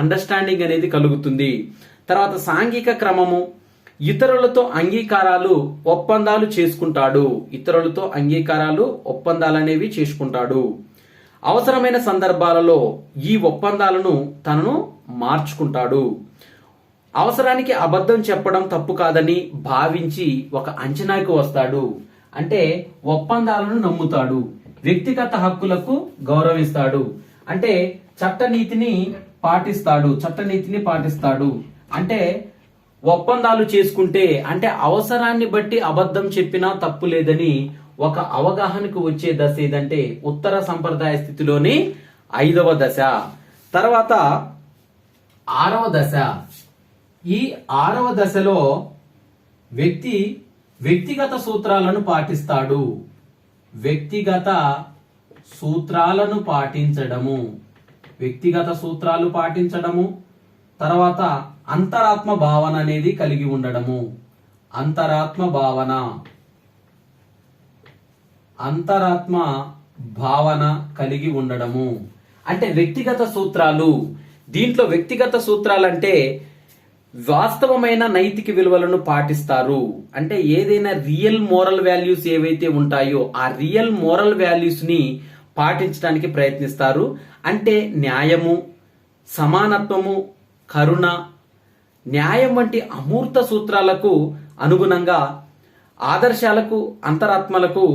అండర్స్టాండింగ్ అనేది కలుగుతుంది. తర్వాత సాంఘిక క్రమము, ఇతరులతో అంగీకారాలు, ఒప్పందాలు చేసుకుంటాడు. ఇతరులతో అంగీకారాలు, ఒప్పందాలు అనేవి చేసుకుంటాడు. అవసరమైన సందర్భాలలో ఈ ఒప్పందాలను తనను మార్చుకుంటాడు. అవసరానికి అబద్ధం చెప్పడం తప్పు కాదని భావించి ఒక అంచనాకు వస్తాడు. అంటే ఒప్పందాలను నమ్ముతాడు, వ్యక్తిగత హక్కులకు గౌరవిస్తాడు, అంటే చట్టనీతిని పాటిస్తాడు. అంటే ఒప్పందాలు చేసుకుంటే అంటే అవసరాన్ని బట్టి అబద్ధం చెప్పినా తప్పు లేదని ఒక అవగాహనకు వచ్చే దశ ఏదంటే ఉత్తర సంప్రదాయ స్థితిలోని 5వ దశ. తర్వాత 6వ దశ. ఈ 6వ దశలో వ్యక్తిగత సూత్రాలను పాటిస్తాడు. వ్యక్తిగత సూత్రాలను పాటించడము. తర్వాత అంతరాత్మ భావన అనేది కలిగి ఉండడము. అంతరాత్మ భావన కలిగి ఉండడము అంటే వ్యక్తిగత సూత్రాలు. దీంట్లో వ్యక్తిగత సూత్రాలంటే వాస్తవమైన నైతిక విలువలను పాటిస్తారు. అంటే ఏదైనా రియల్ మోరల్ వాల్యూస్ ఏవైతే ఉంటాయో ఆ రియల్ మోరల్ వాల్యూస్ ని పాటించడానికి ప్రయత్నిస్తారు. అంటే న్యాయము, సమానత్వము, కరుణ, న్యాయం వంటి అమూర్త సూత్రాలకు అనుగుణంగా, ఆదర్శాలకు, అంతరాత్మలకు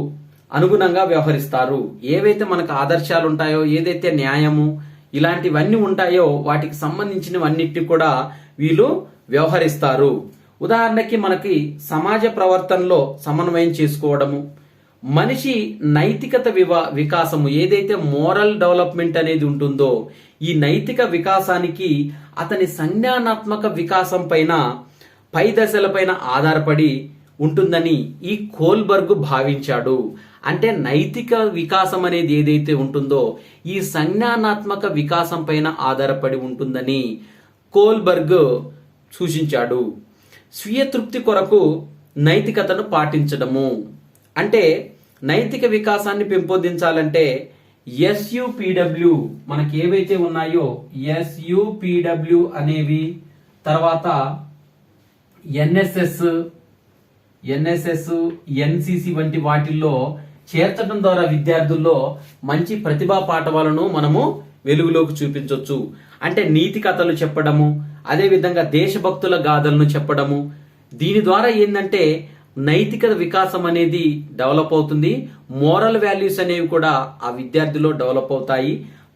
అనుగుణంగా వ్యవహరిస్తారు. ఏవైతే మనకు ఆదర్శాలు ఉంటాయో, ఏదైతే న్యాయము ఇలాంటివన్నీ ఉంటాయో వాటికి సంబంధించినవన్నిటి కూడా వీళ్ళు వ్యవహరిస్తారు. ఉదాహరణకి మనకి సమాజ ప్రవర్తనలో సమన్వయం చేసుకోవడము, మనిషి నైతికత వికాసము, ఏదైతే మోరల్ డెవలప్మెంట్ అనేది ఉంటుందో ఈ నైతిక వికాసానికి అతని సంజ్ఞానాత్మక వికాసం పై దశలపైన ఆధారపడి ఉంటుందని ఈ కోల్బర్గ్ భావించాడు. అంటే నైతిక వికాసం అనేది ఏదైతే ఉంటుందో ఈ సంజ్ఞానాత్మక వికాసం పైన ఆధారపడి ఉంటుందని కోల్బర్గ్ సూచించాడు. స్వీయ తృప్తి కొరకు నైతికతను పాటించడము. అంటే నైతిక వికాసాన్ని పెంపొందించాలంటే SUPW మనకి ఏవైతే ఉన్నాయో SUPW అనేవి, తర్వాత NSS, NCC వంటి వాటిల్లో చేర్చడం ద్వారా విద్యార్థుల్లో మంచి ప్రతిభా పాఠవాలను మనము వెలుగులోకి చూపించవచ్చు. అంటే నీతి కథలు చెప్పడము, అదే విధంగా దేశభక్తుల గాథలను చెప్పడము. దీని ద్వారా ఏంటంటే నైతిక వికాసం అనేది డెవలప్ అవుతుంది. మోరల్ వాల్యూస్ అనేవి కూడా ఆ విద్యార్థిలో డెవలప్ అవుతాయి.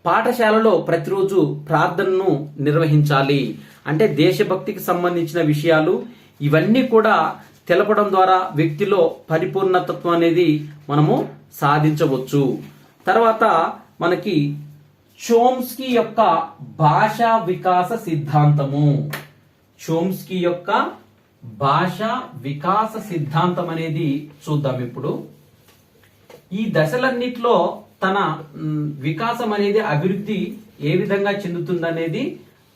పాఠశాలలో ప్రతిరోజు ప్రార్థనను నిర్వహించాలి. అంటే దేశభక్తికి సంబంధించిన విషయాలు ఇవన్నీ కూడా తెలపడం ద్వారా వ్యక్తిలో పరిపూర్ణతత్వం అనేది మనము సాధించవచ్చు. తర్వాత మనకి చోమ్స్కీ యొక్క భాషా వికాస సిద్ధాంతము. చోమ్స్కీ యొక్క భాషా వికాస సిద్ధాంతం అనేది చూద్దాం ఇప్పుడు. ఈ దశలన్నిట్లో తన వికాసం అనేది, అభివృద్ధి ఏ విధంగా చెందుతుందనేది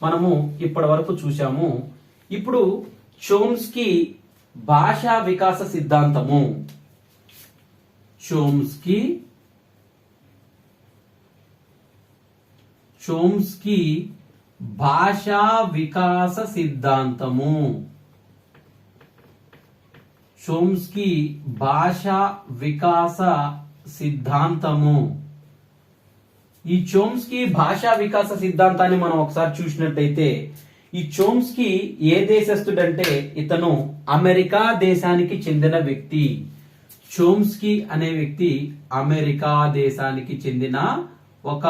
మనము ఇప్పటి వరకు చూసాము. ఇప్పుడు చోమ్స్కీ భాషా వికాస సిద్ధాంతము. చోమ్స్కీ భాషా వికాస సిద్ధాంతము. చోమ్స్కీ భాషా వికాస సిద్ధాంతము. ఈ చోమ్స్కీ భాషా వికాస సిద్ధాంతాన్ని మనం ఒకసారి చూసినట్టయితే, ఈ చోమ్స్కీ ఏ దేశస్థుడంటే ఇతను అమెరికా దేశానికి చెందిన వ్యక్తి. చోమ్స్కీ అనే వ్యక్తి అమెరికా దేశానికి చెందిన ఒక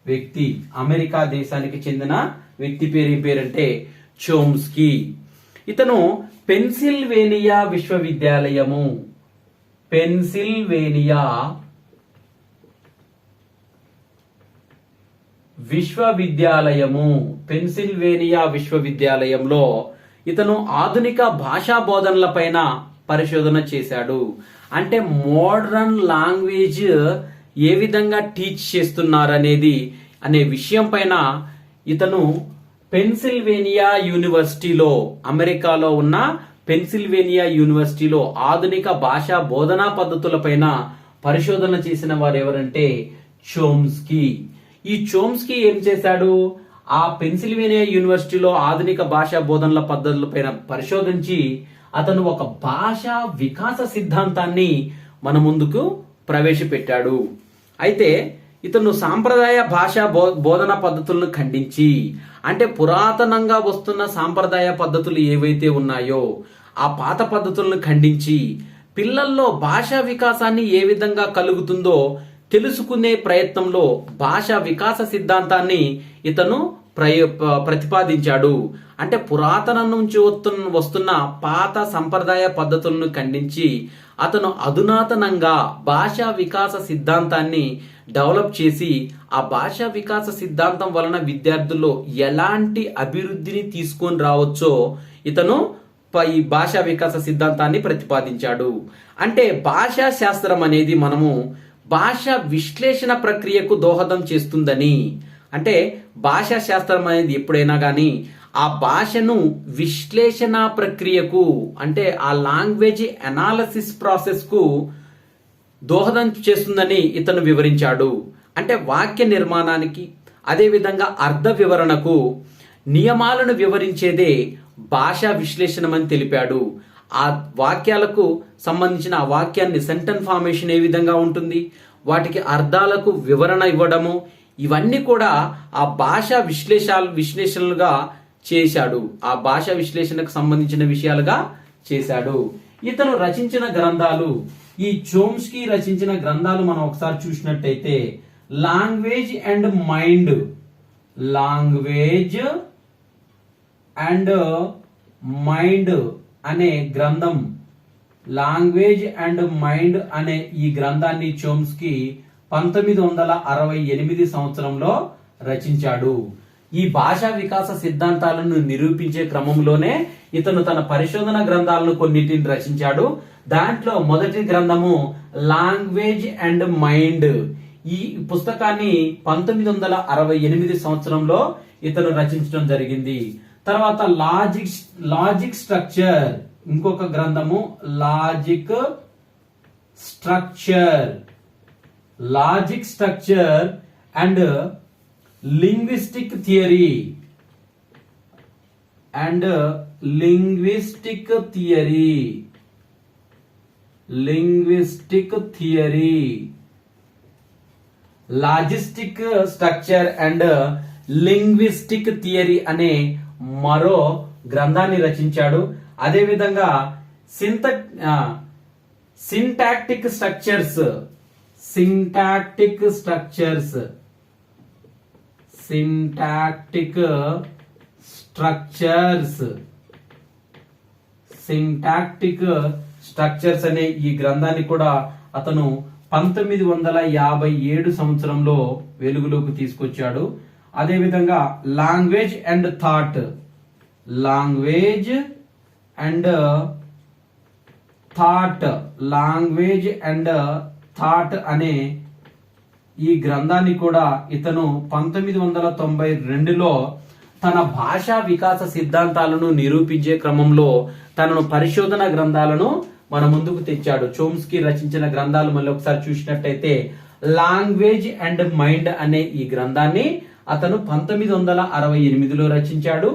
వ్యక్తి. అమెరికా దేశానికి చెందిన వ్యక్తి పేరు ఏం పేరంటే చోమ్స్కీ. ఇతను పెన్సిల్వేనియా విశ్వవిద్యాలయము, పెన్సిల్వేనియా విశ్వవిద్యాలయంలో ఇతను ఆధునిక భాషా బోధనల పైన పరిశోధన చేశాడు. అంటే మోడర్న్ లాంగ్వేజ్ ఏ విధంగా టీచ్ చేస్తున్నారనేది అనే విషయం పైన ఇతను పెన్సిల్వేనియా యూనివర్సిటీలో, అమెరికాలో ఉన్న పెన్సిల్వేనియా యూనివర్సిటీలో ఆధునిక భాషా బోధనా పద్ధతులపైన పరిశోధన చేసిన వారు ఎవరంటే చోమ్స్కీ. ఈ చోమ్స్కీ ఏం చేశాడు? ఆ పెన్సిల్వేనియా యూనివర్సిటీలో ఆధునిక భాషా బోధనల పద్ధతులపైన పరిశోధించి అతను ఒక భాషా వికాస సిద్ధాంతాన్ని మన ముందుకు ప్రవేశపెట్టాడు. అయితే ఇతను సాంప్రదాయ భాషా బోధన పద్ధతులను ఖండించి, అంటే పురాతనంగా వస్తున్న సాంప్రదాయ పద్ధతులు ఏవైతే ఉన్నాయో ఆ పాత పద్ధతులను ఖండించి పిల్లల్లో భాషా వికాసాన్ని ఏ విధంగా కలుగుతుందో తెలుసుకునే ప్రయత్నంలో భాషా వికాస సిద్ధాంతాన్ని ఇతను ప్రతిపాదించాడు. అంటే పురాతనం నుంచి వస్తున్న పాత సంప్రదాయ పద్ధతులను ఖండించి అతను అధునాతనంగా భాషా వికాస సిద్ధాంతాన్ని డెవలప్ చేసి ఆ భాషా వికాస సిద్ధాంతం వలన విద్యార్థుల్లో ఎలాంటి అభివృద్ధిని తీసుకొని రావచ్చో ఇతను ఈ భాషా వికాస సిద్ధాంతాన్ని ప్రతిపాదించాడు. అంటే భాషా శాస్త్రం అనేది మనము భాష విశ్లేషణ ప్రక్రియకు దోహదం చేస్తుందని, అంటే భాషా శాస్త్రం అనేది ఎప్పుడైనా కానీ ఆ భాషను విశ్లేషణ ప్రక్రియకు, అంటే ఆ లాంగ్వేజ్ అనాలిసిస్ ప్రాసెస్ కు దోహదం చేస్తుందని ఇతను వివరించాడు. అంటే వాక్య నిర్మాణానికి, అదేవిధంగా అర్థ వివరణకు నియమాలను వివరించేదే భాషా విశ్లేషణమని తెలిపాడు. ఆ వాక్యాలకు సంబంధించిన ఆ వాక్యాన్ని సెంటెన్స్ ఫార్మేషన్ ఏ విధంగా ఉంటుంది, వాటికి అర్థాలకు వివరణ ఇవ్వడము, ఇవన్నీ కూడా ఆ భాషా విశ్లేషణలుగా చేశాడు. ఆ భాషా విశ్లేషణకు సంబంధించిన విషయాలుగా చేశాడు. ఇతను రచించిన గ్రంథాలు, ఈ చోమ్స్కీ రచించిన గ్రంథాలు మనం ఒకసారి చూసినట్టయితే language and mind, language and mind అనే గ్రంథం, లాంగ్వేజ్ అండ్ మైండ్ అనే ఈ గ్రంథాన్ని చోమ్స్కీ 1968 సంవత్సరంలో రచించాడు. ఈ భాషా వికాస సిద్ధాంతాలను నిరూపించే క్రమంలోనే ఇతను తన పరిశోధన గ్రంథాలను కొన్నిటిని రచించాడు. దాంట్లో మొదటి గ్రంథము లాంగ్వేజ్ అండ్ మైండ్. ఈ పుస్తకాన్ని 1968 సంవత్సరంలో ఇతను రచించడం జరిగింది. తర్వాత లాజిక్ స్ట్రక్చర్, ఇంకొక గ్రంథము logic structure and linguistic theory logistic structure and linguistic theory అనే మరో గ్రంథాన్ని రచించాడు. అదేవిధంగా సింటాక్టిక్ స్ట్రక్చర్స్ అనే ఈ గ్రంథాన్ని కూడా అతను 1957 సంవత్సరంలో వెలుగులోకి తీసుకొచ్చాడు. అదేవిధంగా లాంగ్వేజ్ అండ్ థాట్ అనే ఈ గ్రంథాన్ని కూడా ఇతను 1992లో తన భాషా వికాస సిద్ధాంతాలను నిరూపించే క్రమంలో తనను పరిశోధన గ్రంథాలను మన ముందుకు తెచ్చాడు. చోమ్స్కీ రచించిన గ్రంథాలు మళ్ళీ ఒకసారి చూసినట్టయితే లాంగ్వేజ్ అండ్ మైండ్ అనే ఈ గ్రంథాన్ని అతను 1968లో రచించాడు.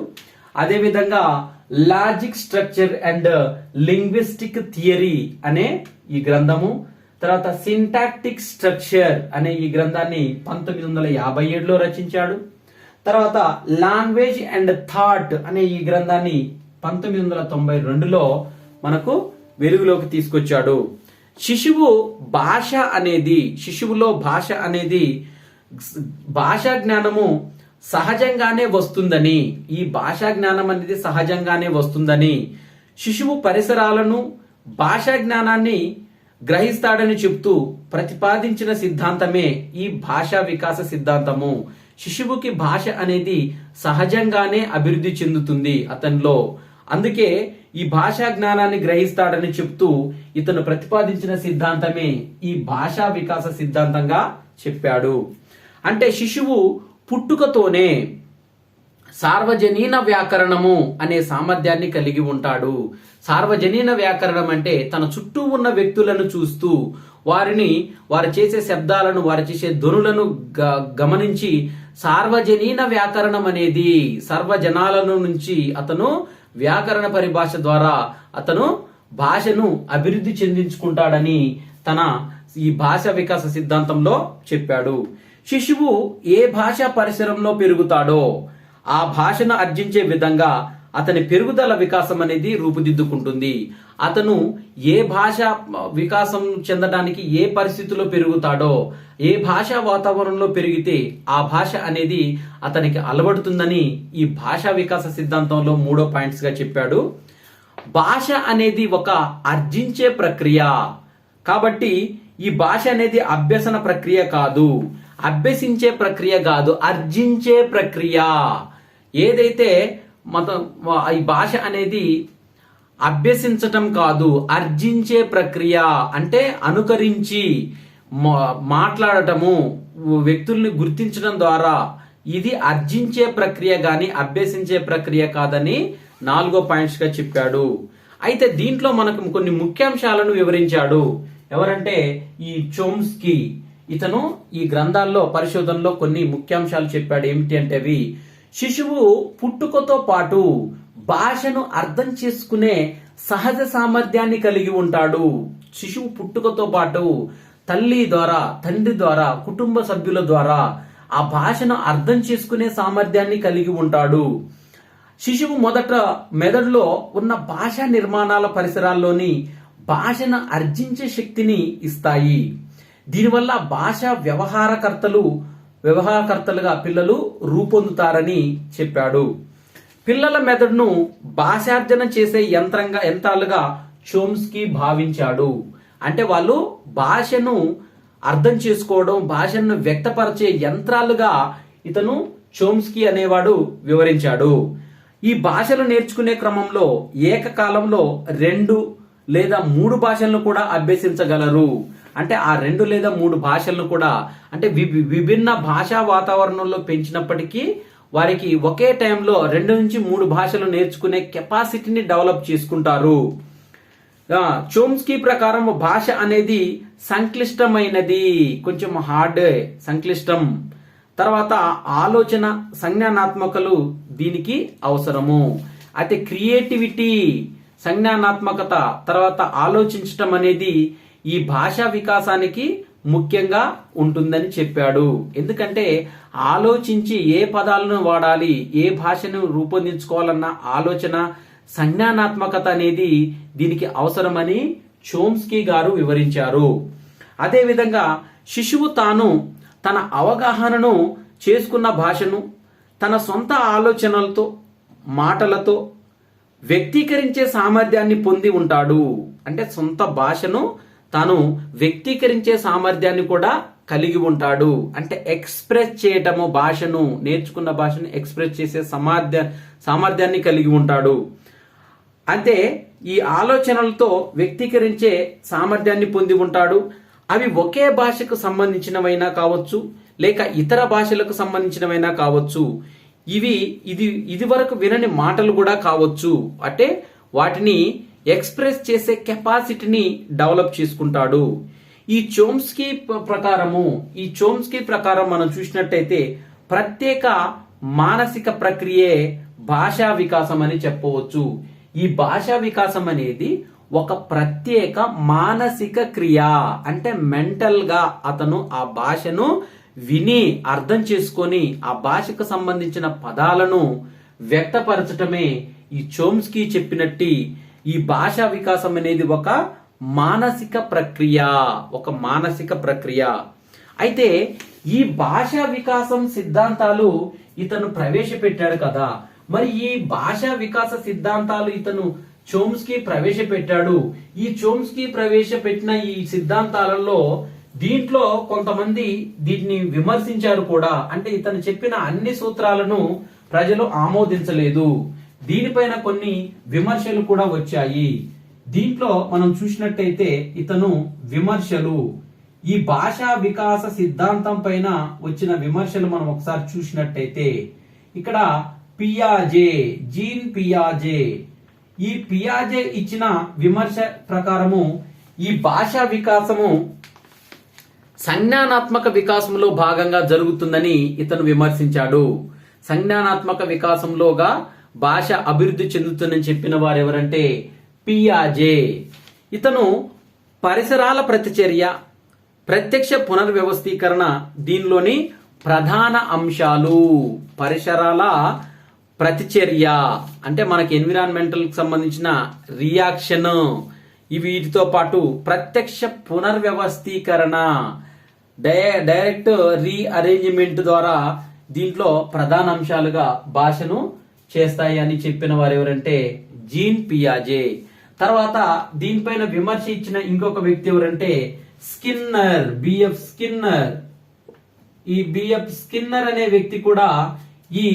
అదేవిధంగా logic structure and linguistic theory అనే ఈ గ్రంథము, తర్వాత సింటాక్టిక్ స్ట్రక్చర్ అనే ఈ గ్రంథాన్ని 1957లో రచించాడు. తర్వాత లాంగ్వేజ్ అండ్ థాట్ అనే ఈ గ్రంథాన్ని 1992లో మనకు వెలుగులోకి తీసుకొచ్చాడు. శిశువులో భాష అనేది భాషా జ్ఞానము సహజంగానే వస్తుందని, ఈ భాషా జ్ఞానం అనేది సహజంగానే వస్తుందని, శిశువు పరిసరాలను భాషా జ్ఞానాన్ని గ్రహిస్తాడని చెప్తూ ప్రతిపాదించిన సిద్ధాంతమే ఈ భాషా వికాస సిద్ధాంతము. శిశువుకి భాష అనేది సహజంగానే అభివృద్ధి చెందుతుంది అతనిలో, అందుకే ఈ భాషా జ్ఞానాన్ని గ్రహిస్తాడని చెప్తూ ఇతను ప్రతిపాదించిన సిద్ధాంతమే ఈ భాషా వికాస సిద్ధాంతంగా చెప్పాడు. అంటే శిశువు పుట్టుకతోనే సార్వజనీన వ్యాకరణము అనే సామర్థ్యాన్ని కలిగి ఉంటాడు. సార్వజనీన వ్యాకరణం అంటే తన చుట్టూ ఉన్న వ్యక్తులను చూస్తూ వారు చేసే శబ్దాలను, వారు చేసే ధ్వనులను గమనించి సార్వజనీన వ్యాకరణం అనేది సర్వజనాలను నుంచి అతను వ్యాకరణ పరిభాష ద్వారా అతను భాషను అభివృద్ధి చెందించుకుంటాడని తన ఈ భాషా వికాస సిద్ధాంతంలో చెప్పాడు. శిశువు ఏ భాషా పరిసరంలో పెరుగుతాడో ఆ భాషను అర్జించే విధంగా అతని పెరుగుదల వికాసం అనేది రూపుదిద్దుకుంటుంది. అతను ఏ భాష వికాసం చెందడానికి ఏ పరిస్థితిలో పెరుగుతాడో, ఏ భాషా వాతావరణంలో పెరిగితే ఆ భాష అనేది అతనికి అలవడుతుందని ఈ భాషా వికాస సిద్ధాంతంలో 3వ పాయింట్స్ గా చెప్పాడు. భాష అనేది ఒక అర్జించే ప్రక్రియ కాబట్టి ఈ భాష అనేది అభ్యసన ప్రక్రియ కాదు, అభ్యసించే ప్రక్రియ కాదు, అర్జించే ప్రక్రియ. ఏదైతే ఈ భాష అనేది అభ్యసించటం కాదు, అర్జించే ప్రక్రియ అంటే అనుకరించి మాట్లాడటము, వ్యక్తుల్ని గుర్తించడం ద్వారా ఇది అర్జించే ప్రక్రియ గాని అభ్యసించే ప్రక్రియ కాదని 4వ పాయింట్స్ గా చెప్పాడు. అయితే దీంట్లో మనకు కొన్ని ముఖ్యాంశాలను వివరించాడు. ఎవరంటే ఈ చోమ్స్కీ. ఇతను ఈ గ్రంథాల్లో పరిశోధనలో కొన్ని ముఖ్యాంశాలు చెప్పాడు. ఏమిటి అంటే అవి: శిశువు పుట్టుకతో పాటు భాషను అర్థం చేసుకునే సహజ సామర్థ్యాన్ని కలిగి ఉంటాడు. శిశువు పుట్టుకతో పాటు తల్లి ద్వారా, తండ్రి ద్వారా, కుటుంబ సభ్యుల ద్వారా ఆ భాషను అర్థం చేసుకునే సామర్థ్యాన్ని కలిగి ఉంటాడు. శిశువు మొదట మెదడులో ఉన్న భాషా నిర్మాణాల పరిసరాల్లోని భాషను అర్జించే శక్తిని ఇస్తాయి. దీనివల్ల భాషా వ్యవహారకర్తలుగా పిల్లలు రూపొందుతారని చెప్పాడు. పిల్లల మెదడును భాషార్జన చేసే యంత్రాలుగా చోమ్స్కీ భావించాడు. అంటే వాళ్ళు భాషను అర్థం చేసుకోవడం, భాషను వ్యక్తపరిచే యంత్రాలుగా ఇతను చోమ్స్కీ అనేవాడు వివరించాడు. ఈ భాషలు నేర్చుకునే క్రమంలో ఏకకాలంలో 2 లేదా 3 భాషలను కూడా అభ్యసించగలరు. అంటే ఆ 2 లేదా 3 భాషలను కూడా, అంటే విభిన్న భాషా వాతావరణంలో పెంచినప్పటికీ వారికి ఒకే టైంలో 2 నుంచి 3 భాషలు నేర్చుకునే కెపాసిటీని డెవలప్ చేసుకుంటారు. చోమ్స్కీ ప్రకారం భాష అనేది సంక్లిష్టమైనది, కొంచెం హార్డ్, సంక్లిష్టం. తర్వాత ఆలోచన, సంజ్ఞానాత్మకలు దీనికి అవసరము. అయితే క్రియేటివిటీ, సంజ్ఞానాత్మకత, తర్వాత ఆలోచించటం అనేది ఈ భాషా వికాసానికి ముఖ్యంగా ఉంటుందని చెప్పాడు. ఎందుకంటే ఆలోచించి ఏ పదాలను వాడాలి, ఏ భాషను రూపొందించుకోవాలన్న ఆలోచన, సంజ్ఞానాత్మకత అనేది దీనికి అవసరమని చోమ్స్కీ గారు వివరించారు. అదేవిధంగా శిశువు తాను తన అవగాహనను చేసుకున్న భాషను తన సొంత ఆలోచనలతో, మాటలతో వ్యక్తీకరించే సామర్థ్యాన్ని పొంది ఉంటాడు. అంటే సొంత భాషను తాను వ్యక్తీకరించే సామర్థ్యాన్ని కూడా కలిగి ఉంటాడు. అంటే ఎక్స్ప్రెస్ చేయటము, భాషను, నేర్చుకున్న భాషను ఎక్స్ప్రెస్ చేసే సామర్థ్యాన్ని కలిగి ఉంటాడు. అంటే ఈ ఆలోచనలతో వ్యక్తీకరించే సామర్థ్యాన్ని పొంది ఉంటాడు. అవి ఒకే భాషకు సంబంధించినవైనా కావచ్చు, లేక ఇతర భాషలకు సంబంధించినవైనా కావచ్చు. ఇది వరకు వినని మాటలు కూడా కావచ్చు. అంటే వాటిని ఎక్స్ప్రెస్ చేసే కెపాసిటీని డెవలప్ చేసుకుంటాడు. ఈ చోమ్స్కీ ప్రకారం మనం చూసినట్టయితే ప్రత్యేక మానసిక ప్రక్రియే భాషా వికాసం అని చెప్పవచ్చు. ఈ భాషా వికాసం అనేది ఒక ప్రత్యేక మానసిక క్రియ. అంటే మెంటల్ గా అతను ఆ భాషను విని అర్థం చేసుకొని ఆ భాషకు సంబంధించిన పదాలను వ్యక్తపరచటమే ఈ చోమ్స్కీ చెప్పినట్టు ఈ భాషా వికాసం అనేది ఒక మానసిక ప్రక్రియ. అయితే ఈ భాషా వికాసం సిద్ధాంతాలు ఇతను ప్రవేశపెట్టాడు కదా. మరి ఈ భాషా వికాస సిద్ధాంతాలు ఇతను చోమ్స్కీ ప్రవేశపెట్టాడు. ఈ చోమ్స్కీ ప్రవేశపెట్టిన ఈ సిద్ధాంతాలలో దీంట్లో కొంతమంది దీన్ని విమర్శించారు కూడా. అంటే ఇతను చెప్పిన అన్ని సూత్రాలను ప్రజలు ఆమోదించలేదు. దీనిపైన కొన్ని విమర్శలు కూడా వచ్చాయి. దీంట్లో మనం చూసినట్టయితే ఇతను విమర్శలు, ఈ భాషా వికాస సిద్ధాంతం పైన వచ్చిన విమర్శలు మనం ఒకసారి చూసినట్టయితే ఇక్కడ జీన్ పియాజే ఇచ్చిన విమర్శ ప్రకారము ఈ భాషా వికాసము సంజ్ఞానాత్మక వికాసంలో భాగంగా జరుగుతుందని ఇతను విమర్శించాడు. సంజ్ఞానాత్మక వికాసంలోగా భాష అభివృద్ధి చెందుతుందని చెప్పిన వారు ఎవరంటే పియాజే. ఇతను పరిసరాల ప్రతిచర్య, ప్రత్యక్ష పునర్వ్యవస్థీకరణ దీనిలోని ప్రధాన అంశాలు. పరిసరాల ప్రతిచర్య అంటే మనకి ఎన్విరాన్మెంటల్ కి సంబంధించిన రియాక్షన్, వీటితో పాటు ప్రత్యక్ష పునర్వ్యవస్థీకరణ, డైరెక్ట్ రీఅరేంజ్మెంట్ ద్వారా దీంట్లో ప్రధాన అంశాలుగా భాషను చేస్తాయి అని చెప్పిన వారు ఎవరంటే జీన్ పియాజే. తర్వాత దీనిపైన విమర్శ ఇచ్చిన ఇంకొక వ్యక్తి ఎవరంటే స్కిన్నర్, బిఎఫ్ స్కిన్నర్. ఈ బిఎఫ్ స్కిన్నర్ అనే వ్యక్తి కూడా ఈ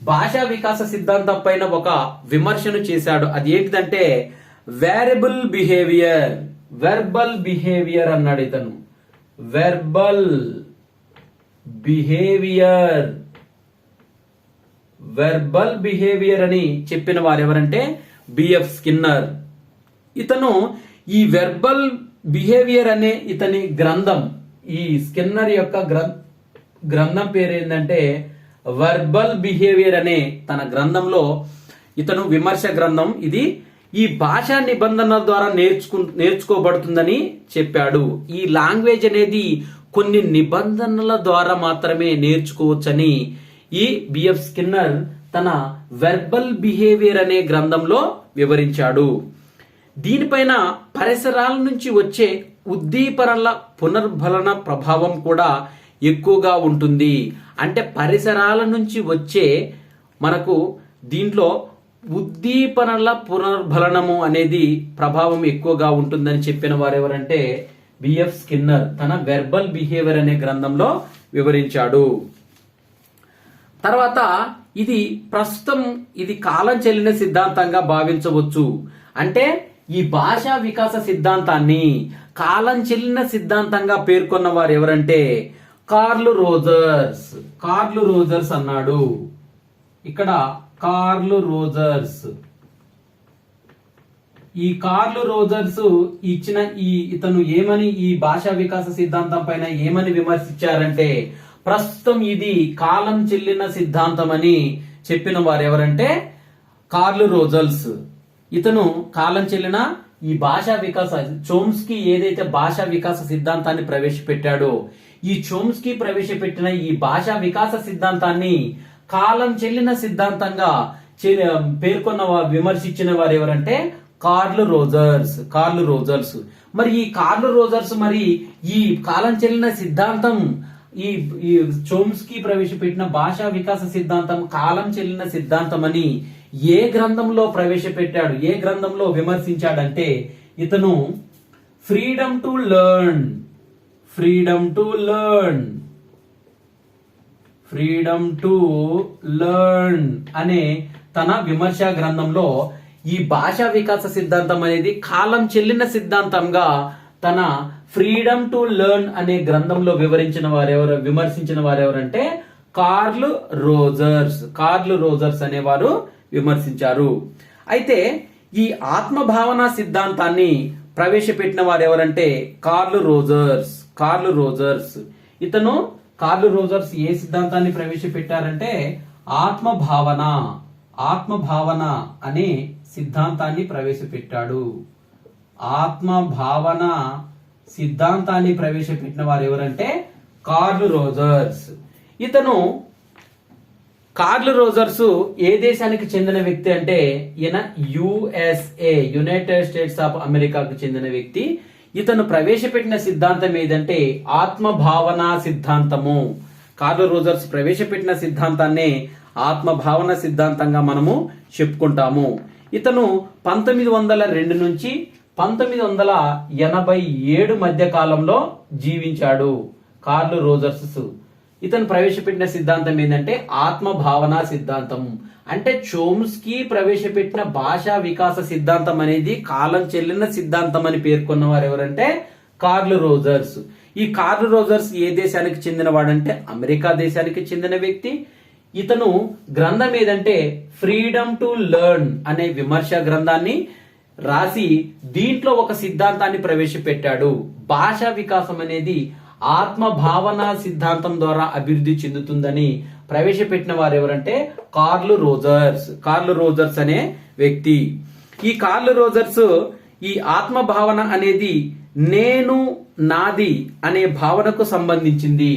భాషా వికాస సిద్ధాంతం పైన ఒక విమర్శను చేశాడు. అది ఏంటిదంటే వెర్బల్ బిహేవియర్ అన్నాడు ఇతను. వెర్బల్ బిహేవియర్ అని చెప్పిన వారు ఎవరంటే బిఎఫ్ స్కిన్నర్. ఇతను ఈ వెర్బల్ బిహేవియర్ అనే ఇతని గ్రంథం, ఈ స్కిన్నర్ యొక్క గ్రంథం పేరు ఏంటంటే వెర్బల్ బిహేవియర్ అనే తన గ్రంథంలో ఇతను విమర్శ గ్రంథం ఇది ఈ భాషా నిబంధనల ద్వారా నేర్చుకోబడుతుందని చెప్పాడు. ఈ లాంగ్వేజ్ అనేది కొన్ని నిబంధనల ద్వారా మాత్రమే నేర్చుకోవచ్చని ఈ బిఎఫ్ స్కిన్నర్ తన వెర్బల్ బిహేవియర్ అనే గ్రంథంలో వివరించాడు. దీనిపైన పరిసరాల నుంచి వచ్చే ఉద్దీపనల పునర్బలన ప్రభావం కూడా ఎక్కువగా ఉంటుంది. అంటే పరిసరాల నుంచి వచ్చే మనకు దీంట్లో ఉద్దీపనల పునర్బలనము అనేది ప్రభావం ఎక్కువగా ఉంటుందని చెప్పిన వారు ఎవరంటే బిఎఫ్ స్కిన్నర్ తన వెర్బల్ బిహేవియర్ అనే గ్రంథంలో వివరించాడు. తర్వాత ప్రస్తుతం ఇది కాలం చెల్లిన సిద్ధాంతంగా భావించవచ్చు. అంటే ఈ భాషా వికాస సిద్ధాంతాన్ని కాలం చెల్లిన సిద్ధాంతంగా పేర్కొన్న వారు ఎవరంటే కార్ల్ రోజర్స్ అన్నాడు. ఇక్కడ కార్ల్ రోజర్స్. ఈ కార్ల్ రోజర్స్ ఇచ్చిన ఇతను ఏమని ఈ భాషా వికాస సిద్ధాంతం పైన ఏమని విమర్శించారంటే, ప్రస్తుతం ఇది కాలం చెల్లిన సిద్ధాంతం అని చెప్పిన వారు ఎవరంటే కార్ల్ రోజర్స్. ఇతను కాలం చెల్లిన ఈ భాషా వికాస చోమ్స్కీ ఏదైతే భాషా వికాస సిద్ధాంతాన్ని ప్రవేశపెట్టాడో, ఈ చోమ్స్కీ ప్రవేశపెట్టిన ఈ భాషా వికాస సిద్ధాంతాన్ని కాలం చెల్లిన సిద్ధాంతంగా పేర్కొన్న విమర్శించిన వారు ఎవరంటే కార్ల్ రోజర్స్. మరి ఈ కార్ల్ రోజర్స్ మరి ఈ కాలం చెల్లిన సిద్ధాంతం ఈ చోమ్స్కీ ప్రవేశపెట్టిన భాషా వికాస సిద్ధాంతం కాలం చెల్లిన సిద్ధాంతం అని ఏ గ్రంథంలో ప్రవేశపెట్టాడు, ఏ గ్రంథంలో విమర్శించాడంటే ఇతను ఫ్రీడమ్ టు లెర్న్ అనే తన విమర్శా గ్రంథంలో ఈ భాషా వికాస సిద్ధాంతం అనేది కాలం చెల్లిన సిద్ధాంతంగా తన ఫ్రీడమ్ టు లెర్న్ అనే గ్రంథంలో విమర్శించిన వారెవరంటే కార్ల్ రోజర్స్ అనేవారు విమర్శించారు. అయితే ఈ ఆత్మభావన సిద్ధాంతాన్ని ప్రవేశపెట్టిన వారు ఎవరంటే కార్ల్ రోజర్స్. ఇతను కార్ల్ రోజర్స్ ఏ సిద్ధాంతాన్ని ప్రవేశపెట్టారంటే ఆత్మభావన అనే సిద్ధాంతాన్ని ప్రవేశపెట్టాడు. ఆత్మభావన సిద్ధాంతాన్ని ప్రవేశపెట్టిన వారు ఎవరంటే కార్ల్ రోజర్స్. ఇతను కార్ల్ రోజర్స్ ఏ దేశానికి చెందిన వ్యక్తి అంటే ఈయన యునైటెడ్ స్టేట్స్ ఆఫ్ అమెరికాకు చెందిన వ్యక్తి. ఇతను ప్రవేశపెట్టిన సిద్ధాంతం ఏదంటే ఆత్మభావన సిద్ధాంతము. కార్ల్ రోజర్స్ ప్రవేశపెట్టిన సిద్ధాంతాన్ని ఆత్మభావన సిద్ధాంతంగా మనము చెప్పుకుంటాము. ఇతను 1902 నుంచి 1987 మధ్య కాలంలో జీవించాడు. కార్ల్ రోజర్స్ ఇతను ప్రవేశపెట్టిన సిద్ధాంతం ఏంటంటే ఆత్మభావన సిద్ధాంతం. అంటే చోమ్స్కీ ప్రవేశపెట్టిన భాషా వికాస సిద్ధాంతం అనేది కాలం చెల్లిన సిద్ధాంతం అని పేర్కొన్న వారు ఎవరంటే కార్ల్ రోజర్స్. ఈ కార్ల్ రోజర్స్ ఏ దేశానికి చెందిన వాడంటే అమెరికా దేశానికి చెందిన వ్యక్తి. ఇతను గ్రంథం ఏదంటే ఫ్రీడమ్ టు లెర్న్ అనే విమర్శ గ్రంథాన్ని రాసి దీంట్లో ఒక సిద్ధాంతాన్ని ప్రవేశపెట్టాడు. భాషా వికాసం అనేది ఆత్మభావన సిద్ధాంతం ద్వారా అభివృద్ధి చెందుతుందని ప్రవేశపెట్టిన వారు ఎవరంటే కార్ల్ రోజర్స్ అనే వ్యక్తి. ఈ కార్ల్ రోజర్స్ ఈ ఆత్మభావన అనేది నేను నాది అనే భావనకు సంబంధించింది.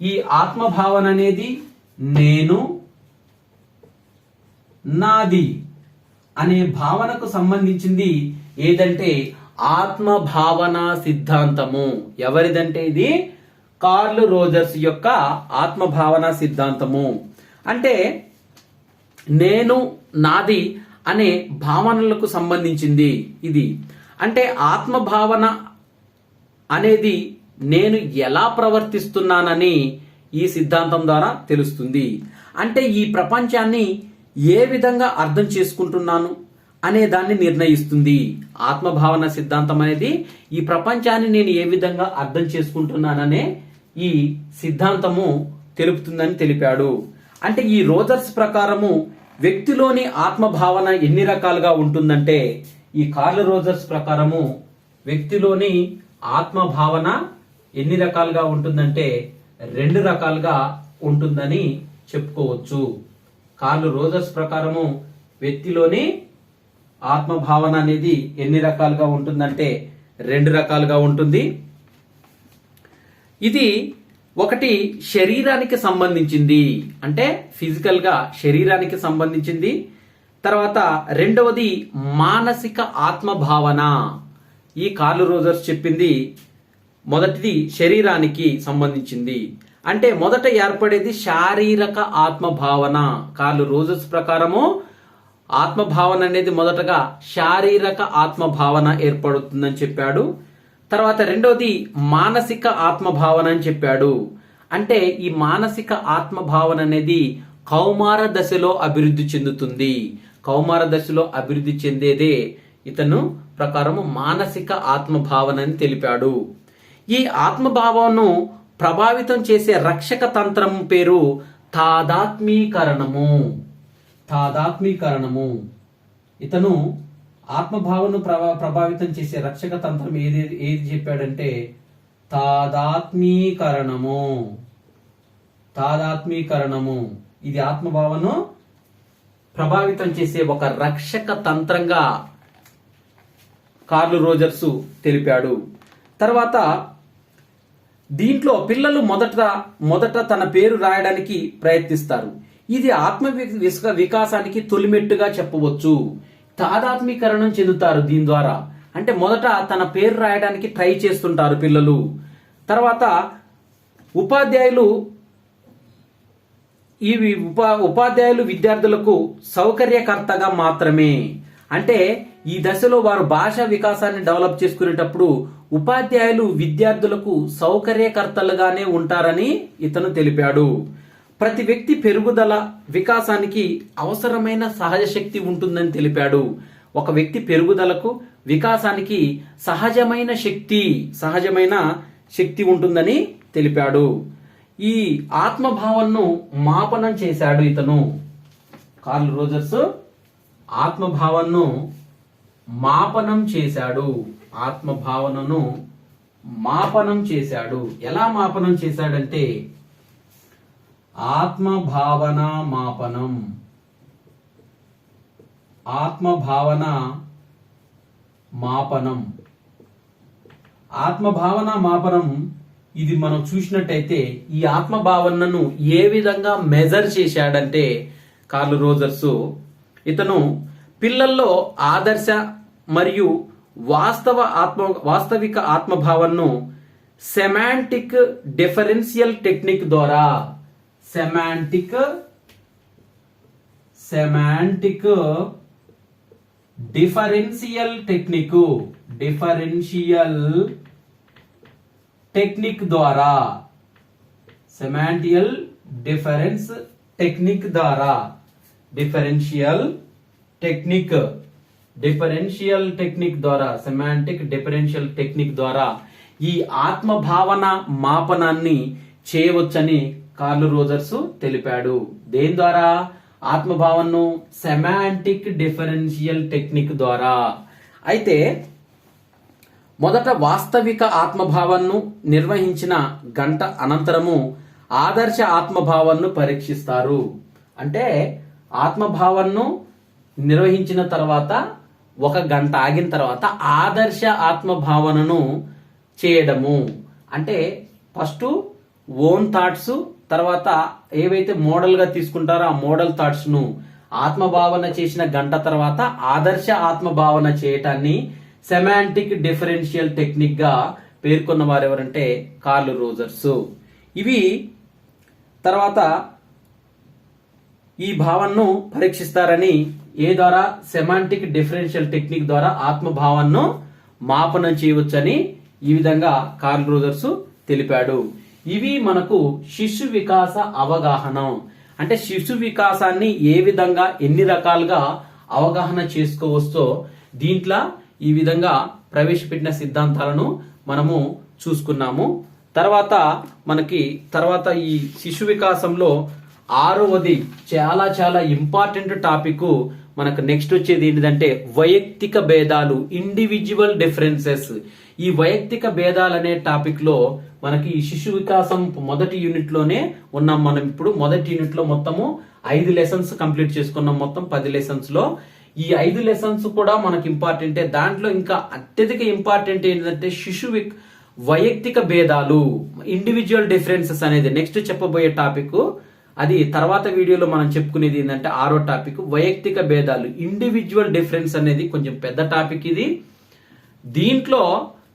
ఈ ఆత్మభావన అనేది నేను నాది అనే భావనకు సంబంధించింది ఏదంటే ఆత్మభావన సిద్ధాంతము. ఎవరిదంటే ఇది కార్ల్ రోజర్స్ యొక్క ఆత్మభావన సిద్ధాంతము. అంటే నేను నాది అనే భావనలకు సంబంధించింది ఇది. అంటే ఆత్మభావన అనేది నేను ఎలా ప్రవర్తిస్తున్నానని ఈ సిద్ధాంతం ద్వారా తెలుస్తుంది. అంటే ఈ ప్రపంచాన్ని ఏ విధంగా అర్థం చేసుకుంటున్నాను అనే దాన్ని నిర్ణయిస్తుంది. ఆత్మభావన సిద్ధాంతం అనేది ఈ ప్రపంచాన్ని నేను ఏ విధంగా అర్థం చేసుకుంటున్నాననే ఈ సిద్ధాంతము తెలుపుతుందని తెలిపాడు. అంటే ఈ రోజర్స్ ప్రకారము వ్యక్తిలోని ఆత్మభావన ఎన్ని రకాలుగా ఉంటుందంటే ఈ కార్ల్ రోజర్స్ ప్రకారము వ్యక్తిలోని ఆత్మభావన ఎన్ని రకాలుగా ఉంటుందంటే 2 రకాలుగా ఉంటుందని చెప్పుకోవచ్చు. కార్ల్ రోజర్స్ ప్రకారము వ్యక్తిలోని ఆత్మభావన అనేది ఎన్ని రకాలుగా ఉంటుందంటే 2 రకాలుగా ఉంటుంది. ఇది ఒకటి శరీరానికి సంబంధించింది, అంటే ఫిజికల్ గా శరీరానికి సంబంధించింది. తర్వాత రెండవది మానసిక ఆత్మభావన. ఈ కార్ల్ రోజర్స్ చెప్పింది మొదటిది శరీరానికి సంబంధించింది. అంటే మొదట ఏర్పడేది శారీరక ఆత్మభావన. కార్ల్ రోజర్స్ ప్రకారము ఆత్మభావన అనేది మొదటగా శారీరక ఆత్మభావన ఏర్పడుతుందని చెప్పాడు. తర్వాత రెండోది మానసిక ఆత్మభావన అని చెప్పాడు. అంటే ఈ మానసిక ఆత్మభావన అనేది కౌమార దశలో అభివృద్ధి చెందుతుంది. కౌమార దశలో అభివృద్ధి చెందేదే ఇతను ప్రకారము మానసిక ఆత్మభావన అని తెలిపాడు. ఈ ఆత్మభావనను ప్రభావితం చేసే రక్షక తంత్రం పేరు తాదాత్మీకరణము. తాదాత్మీకరణము. ఇతను ఆత్మభావనను ప్రభావితం చేసే రక్షక తంత్రం ఏది చెప్పాడంటే తాదాత్మీకరణము. తాదాత్మీకరణము ఇది ఆత్మభావనను ప్రభావితం చేసే ఒక రక్షక తంత్రంగా కార్ల్ రోజర్స్ తెలిపాడు. తర్వాత దీంట్లో పిల్లలు మొదట తన పేరు రాయడానికి ప్రయత్నిస్తారు. ఇది ఆత్మ వికాసానికి తొలిమెట్టుగా చెప్పవచ్చు. తాదాత్మీకరణం చెందుతారు దీని ద్వారా. అంటే మొదట తన పేరు రాయడానికి ట్రై చేస్తుంటారు పిల్లలు. తర్వాత ఉపాధ్యాయులు విద్యార్థులకు సౌకర్యకర్తగా మాత్రమే. అంటే ఈ దశలో వారు భాషా వికాసాన్ని డెవలప్ చేసుకునేటప్పుడు ఉపాధ్యాయులు విద్యార్థులకు సౌకర్యకర్తలుగానే ఉంటారని ఇతను తెలిపాడు. ప్రతి వ్యక్తి పెరుగుదల వికాసానికి అవసరమైన సహజ శక్తి ఉంటుందని తెలిపాడు. ఒక వ్యక్తి పెరుగుదలకు వికాసానికి సహజమైన శక్తి ఉంటుందని తెలిపాడు. ఈ ఆత్మభావనను మాపనం చేశాడు ఇతను. కార్ల్ రోజర్స్ ఆత్మభావనను మాపనం చేశాడు. ఆత్మభావనను మాపనం చేశాడు. ఎలా మాపనం చేశాడంటే ఆత్మభావన మాపనం. ఆత్మభావన మాపనం ఇది మనం చూసినట్టయితే ఈ ఆత్మభావనను ఏ విధంగా మెజర్ చేశాడంటే కార్ల్ రోజర్స్ ఇతను పిల్లల్లో ఆదర్శ మరియు వాస్తవిక ఆత్మభావనను సెమాంటిక్ డిఫరెన్షియల్ టెక్నిక్ ద్వారా డిఫరెన్షియల్ టెక్నిక్ ద్వారా సెమాంటియల్ డిఫరెన్స్ టెక్నిక్ ద్వారా సెమాంటిక్ డిఫరెన్షియల్ టెక్నిక్ ద్వారా ఈ ఆత్మభావన మాపనాన్ని చేయవచ్చని కార్ల్ రోజర్స్ తెలిపాడు. దేని ద్వారా? ఆత్మభావనను సెమాంటిక్ డిఫరెన్షియల్ టెక్నిక్ ద్వారా. అయితే మొదట వాస్తవిక ఆత్మభావనను నిర్వహించిన గంట అనంతరము ఆదర్శ ఆత్మభావనను పరీక్షిస్తారు. అంటే ఆత్మభావనను నిర్వహించిన తర్వాత ఒక గంట ఆగిన తర్వాత ఆదర్శ ఆత్మభావనను చేయడము. అంటే ఫస్ట్ ఓన్ థాట్స్, తర్వాత ఏవైతే మోడల్ గా తీసుకుంటారో ఆ మోడల్ థాట్స్ ను ఆత్మభావన చేసిన గంట తర్వాత ఆదర్శ ఆత్మభావన చేయటాన్ని సెమాంటిక్ డిఫరెన్షియల్ టెక్నిక్ గా పేర్కొన్న వారు ఎవరంటే కార్ల్ రోజర్స్. ఇవి తర్వాత ఈ భావనను పరీక్షిస్తారని ఏ ద్వారా? సెమాంటిక్ డిఫరెన్షియల్ టెక్నిక్ ద్వారా ఆత్మభావనను మాపనం చేయవచ్చని ఈ విధంగా కార్ల్ రోజర్స్ తెలిపాడు. ఇవి మనకు శిశు వికాస అవగాహన. అంటే శిశు వికాసాన్ని ఏ విధంగా ఎన్ని రకాలుగా అవగాహన చేసుకోవచ్చో దీంట్లో ఈ విధంగా ప్రవేశపెట్టిన సిద్ధాంతాలను మనము చూసుకున్నాము. తర్వాత ఈ శిశు వికాసంలో 6వది చాలా ఇంపార్టెంట్ టాపిక్ మనకు నెక్స్ట్ వచ్చేది ఏంటంటే వైయక్తిక భేదాలు, ఇండివిజువల్ డిఫరెన్సెస్. ఈ వైయక్తిక భేదాలు అనే టాపిక్ లో మనకి శిశు వికాసం మొదటి యూనిట్ లోనే ఉన్నాం. మనం ఇప్పుడు మొదటి యూనిట్ లో మొత్తము 5 లెసన్స్ కంప్లీట్ చేసుకున్నాం. మొత్తం 10 లెసన్స్ లో ఈ 5 లెసన్స్ కూడా మనకి ఇంపార్టెంటే. దాంట్లో ఇంకా అత్యధిక ఇంపార్టెంట్ ఏంటంటే వైయక్తిక భేదాలు, ఇండివిజువల్ డిఫరెన్సెస్ అనేది నెక్స్ట్ చెప్పబోయే టాపిక్. అది తర్వాత వీడియోలో మనం చెప్పుకునేది ఏంటంటే 6వ టాపిక్ వైయక్తిక భేదాలు, ఇండివిజువల్ డిఫరెన్స్ అనేది కొంచెం పెద్ద టాపిక్ ఇది. దీంట్లో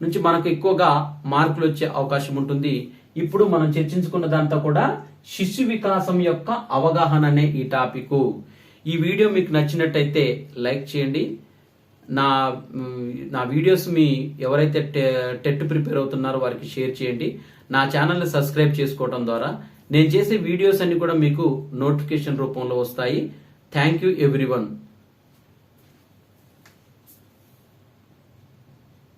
నుంచి మనకు ఎక్కువగా మార్కులు వచ్చే అవకాశం ఉంటుంది. ఇప్పుడు మనం చర్చించుకున్న దాంతో కూడా శిశు వికాసం యొక్క అవగాహన అనే ఈ టాపిక్. ఈ వీడియో మీకు నచ్చినట్టయితే లైక్ చేయండి. నా వీడియోస్ ఎవరైతే టెట్ ప్రిపేర్ అవుతున్నారో వారికి షేర్ చేయండి. నా ఛానల్ని సబ్స్క్రైబ్ చేసుకోవడం ద్వారా నేను చేసే వీడియోస్ అన్ని కూడా మీకు నోటిఫికేషన్ రూపంలో వస్తాయి. Thank you everyone.